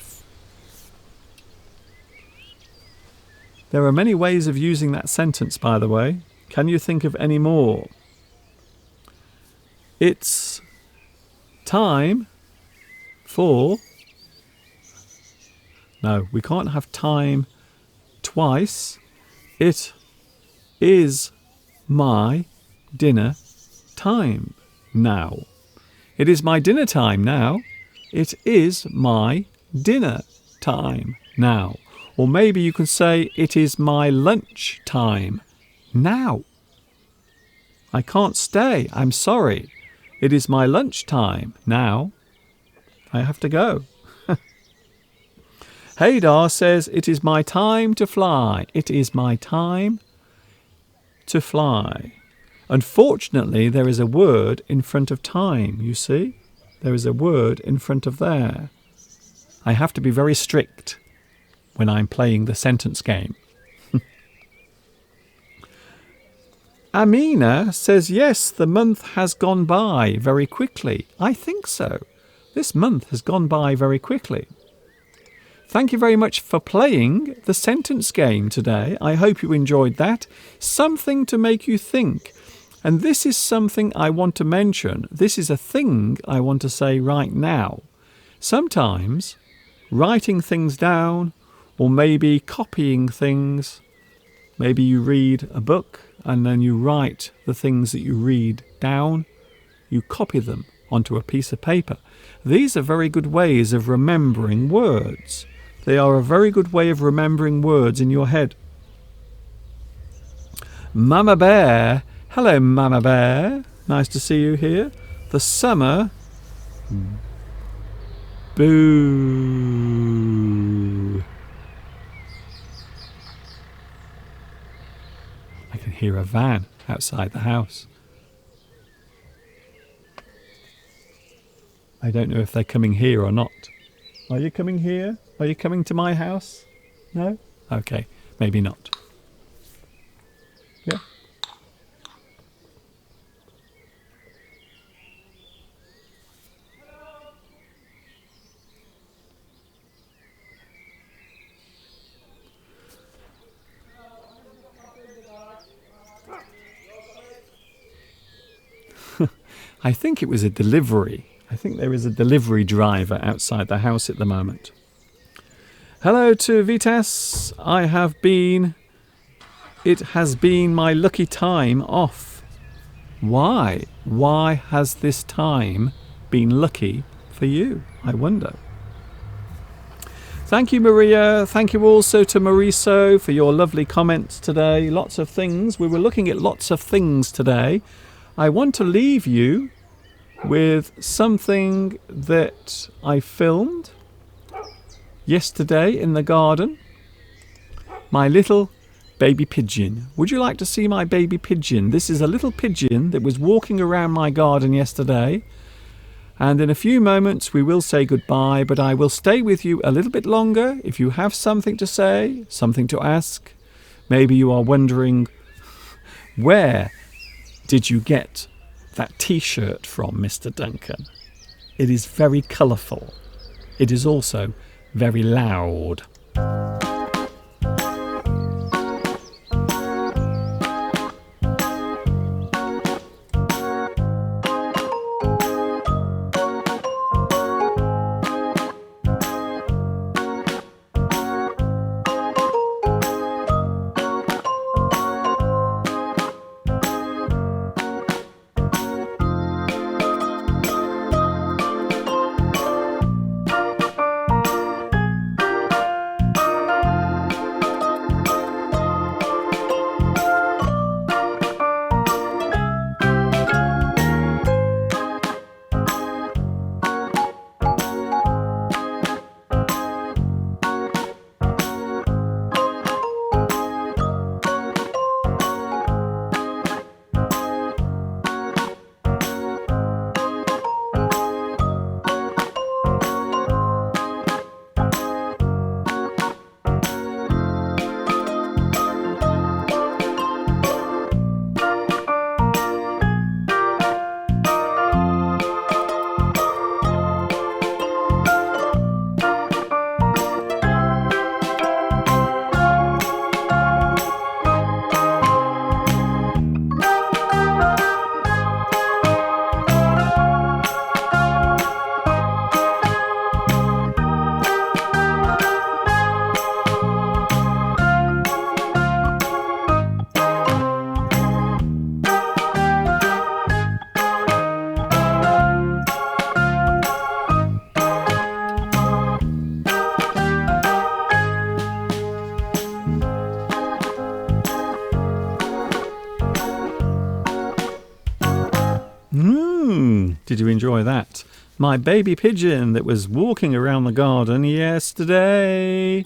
There are many ways of using that sentence, by the way. Can you think of any more? It's time for... No, we can't have time twice. It is my dinner time now. It is my dinner time now. It is my dinner time now. Or maybe you can say, it is my lunch time now. I can't stay. I'm sorry. It is my lunch time now. I have to go. Haydar says, it is my time to fly. It is my time to fly. Unfortunately, there is a word in front of time, you see? There is a word in front of there. I have to be very strict when I'm playing the sentence game. Amina says, yes, the month has gone by very quickly. I think so. This month has gone by very quickly. Thank you very much for playing the sentence game today. I hope you enjoyed that. Something to make you think. And this is something I want to mention. This is a thing I want to say right now. Sometimes writing things down or maybe copying things. Maybe you read a book and then you write the things that you read down. You copy them onto a piece of paper. These are very good ways of remembering words. They are a very good way of remembering words in your head. Mama Bear. Hello, Mama Bear. Nice to see you here. The summer. Boo. I can hear a van outside the house. I don't know if they're coming here or not. Are you coming here? Are you coming to my house? No? Okay, maybe not. Yeah. I think it was a delivery. I think there is a delivery driver outside the house at the moment. Hello to Vitas. It has been my lucky time off. Why? Why has this time been lucky for you? I wonder. Thank you, Maria. Thank you also to Mariso for your lovely comments today. Lots of things. We were looking at lots of things today. I want to leave you with something that I filmed yesterday in the garden. My little baby pigeon. Would you like to see my baby pigeon? This is a little pigeon that was walking around my garden yesterday. And in a few moments we will say goodbye, but I will stay with you a little bit longer. If you have something to say, something to ask, maybe you are wondering, where did you get that t-shirt from, Mr. Duncan? It is very colourful. It is also very loud. Did you enjoy that? My baby pigeon that was walking around the garden yesterday.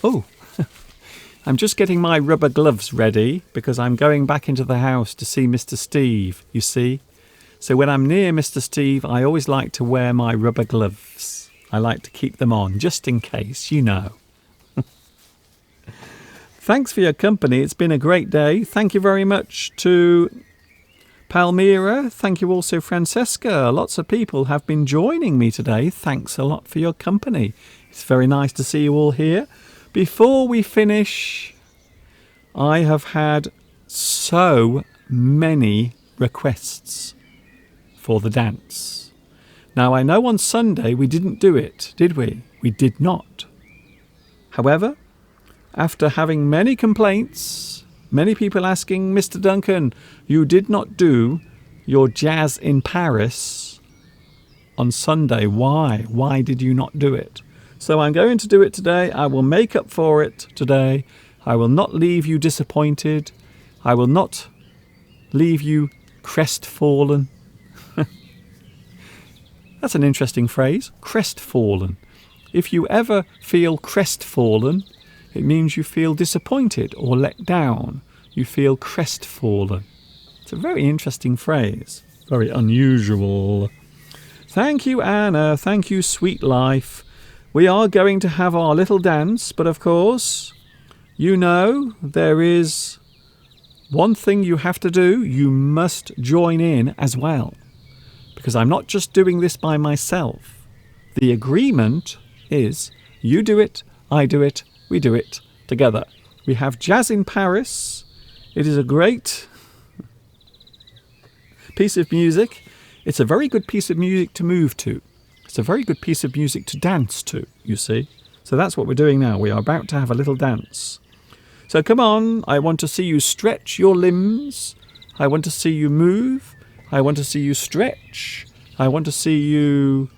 Oh, I'm just getting my rubber gloves ready because I'm going back into the house to see Mr. Steve, you see. So when I'm near Mr. Steve, I always like to wear my rubber gloves. I like to keep them on just in case, you know. Thanks for your company. It's been a great day. Thank you very much to Palmyra. Thank you also, Francesca. Lots of people have been joining me today. Thanks a lot for your company. It's very nice to see you all here. Before we finish, I have had so many requests for the dance. Now, I know on Sunday we didn't do it, did we? We did not. However, after having many complaints, many people asking, Mr. Duncan, you did not do your Jazz in Paris on Sunday. Why? Why did you not do it? So I'm going to do it today. I will make up for it today. I will not leave you disappointed. I will not leave you crestfallen. That's an interesting phrase, crestfallen. If you ever feel crestfallen, it means you feel disappointed or let down. You feel crestfallen. It's a very interesting phrase. Very unusual. Thank you, Anna. Thank you, Sweet Life. We are going to have our little dance, but of course, you know, there is one thing you have to do. You must join in as well, because I'm not just doing this by myself. The agreement is you do it, I do it, we do it together. We have Jazz in Paris. It is a great piece of music. It's a very good piece of music to move to. It's a very good piece of music to dance to, you see. So that's what we're doing now. We are about to have a little dance. So come on, I want to see you stretch your limbs. I want to see you move. I want to see you stretch. I want to see you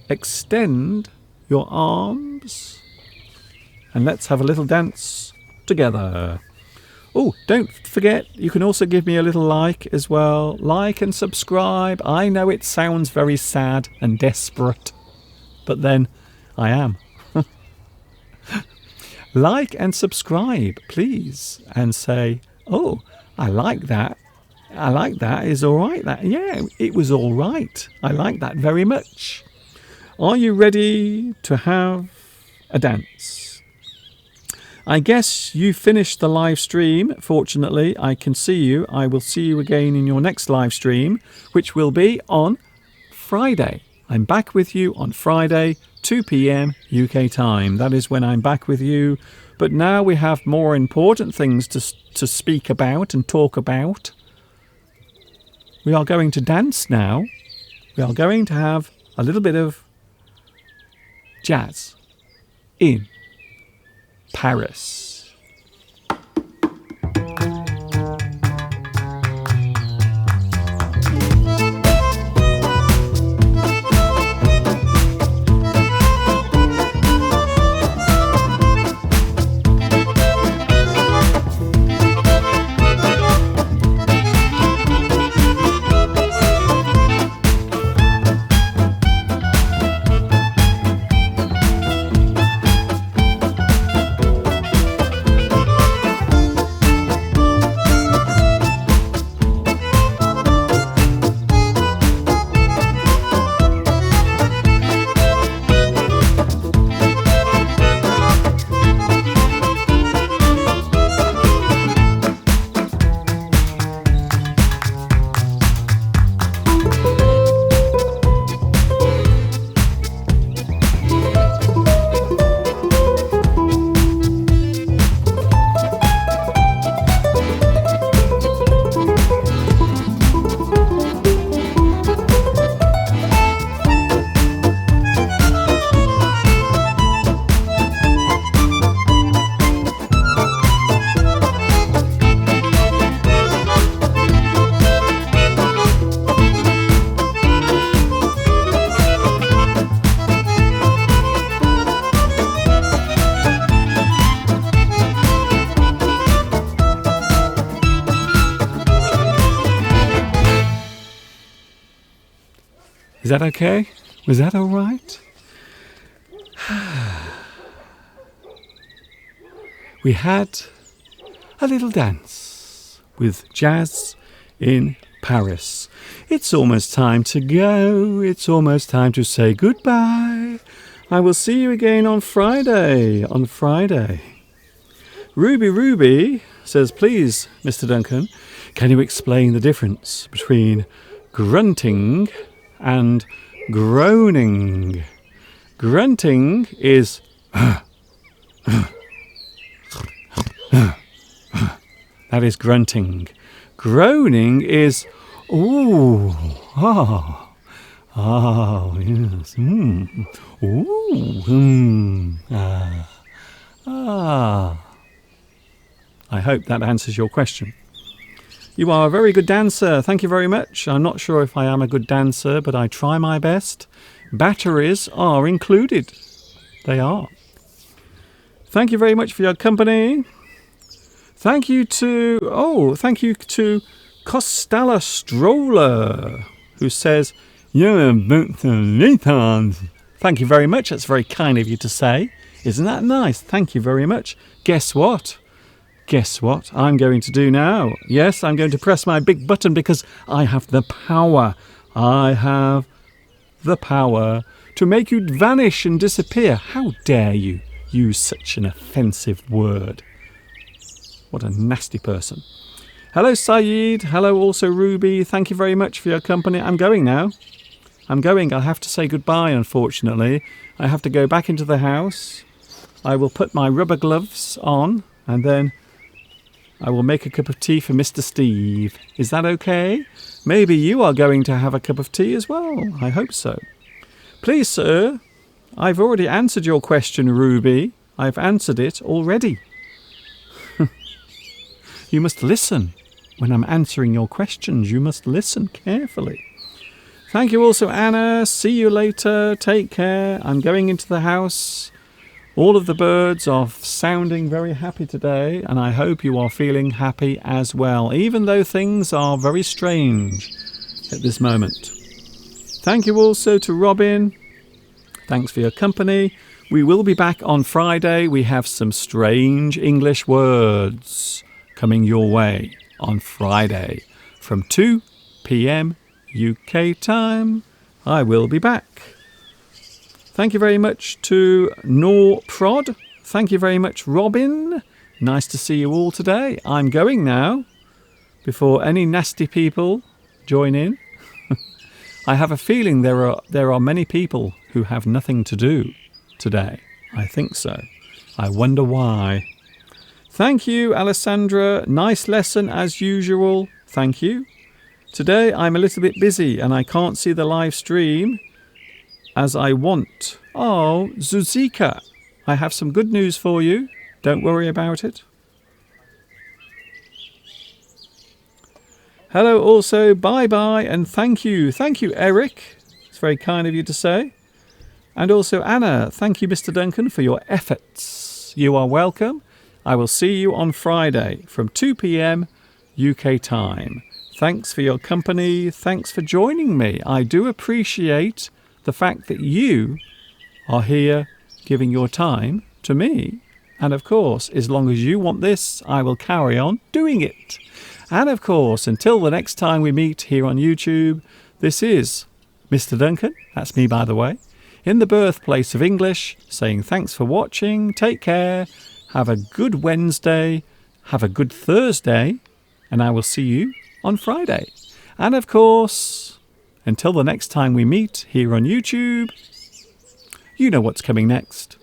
extend your arms. And let's have a little dance together. Oh, don't forget, you can also give me a little like as well. Like and subscribe. I know it sounds very sad and desperate, but then I am. Like and subscribe, please, and say, oh, I like that. I like that. Is all right. That, yeah, it was all right. I like that very much. Are you ready to have a dance? I guess you finished the live stream. Fortunately, I can see you. I will see you again in your next live stream, which will be on Friday. I'm back with you on Friday, 2 p.m. UK time. That is when I'm back with you. But now we have more important things to speak about and talk about. We are going to dance now. We are going to have a little bit of jazz in Paris. that okay? Was that all right? We had a little dance with Jazz in Paris. It's almost time to go. It's almost time to say goodbye. I will see you again on Friday. Ruby says, please, Mr. Duncan, can you explain the difference between grunting and groaning? Grunting is that is grunting. Groaning is ooh, yes, I hope that answers your question. You are a very good dancer. Thank you very much. I'm not sure if I am a good dancer, but I try my best. Batteries are included. They are. Thank you very much for your company. Thank you to Costella Stroller, who says, you're a bunch of retards. Thank you very much. That's very kind of you to say. Isn't that nice? Thank you very much. Guess what I'm going to do now? Yes, I'm going to press my big button because I have the power. I have the power to make you vanish and disappear. How dare you use such an offensive word? What a nasty person. Hello, Saeed. Hello, also Ruby. Thank you very much for your company. I'm going now. I'll have to say goodbye, unfortunately. I have to go back into the house. I will put my rubber gloves on and then I will make a cup of tea for Mr. Steve. Is that okay? Maybe you are going to have a cup of tea as well. I hope so. Please, sir, I've already answered your question, Ruby. I've answered it already. You must listen. When I'm answering your questions, you must listen carefully. Thank you also, Anna. See you later. Take care. I'm going into the house. All of the birds are sounding very happy today, and I hope you are feeling happy as well, even though things are very strange at this moment. Thank you also to Robin. Thanks for your company. We will be back on Friday. We have some strange English words coming your way on Friday from 2 p.m. UK time. I will be back. Thank you very much to Norprod. Thank you very much, Robin. Nice to see you all today. I'm going now before any nasty people join in. I have a feeling there are many people who have nothing to do today. I think so. I wonder why. Thank you, Alessandra. Nice lesson as usual. Thank you. Today I'm a little bit busy and I can't see the live stream as I want. Oh, Zuzika, I have some good news for you. Don't worry about it. Hello also, bye-bye, and thank you. Thank you, Eric. It's very kind of you to say. And also, Anna, thank you, Mr. Duncan, for your efforts. You are welcome. I will see you on Friday from 2 p.m. UK time. Thanks for your company. Thanks for joining me. I do appreciate the fact that you are here giving your time to me. And of course, as long as you want this, I will carry on doing it. And of course, until the next time we meet here on YouTube, this is Mr. Duncan, that's me by the way, in the birthplace of English, saying thanks for watching, take care, have a good Wednesday, have a good Thursday, and I will see you on Friday. And of course, until the next time we meet here on YouTube, you know what's coming next.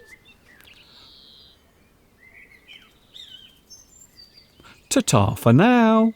Ta-ta for now.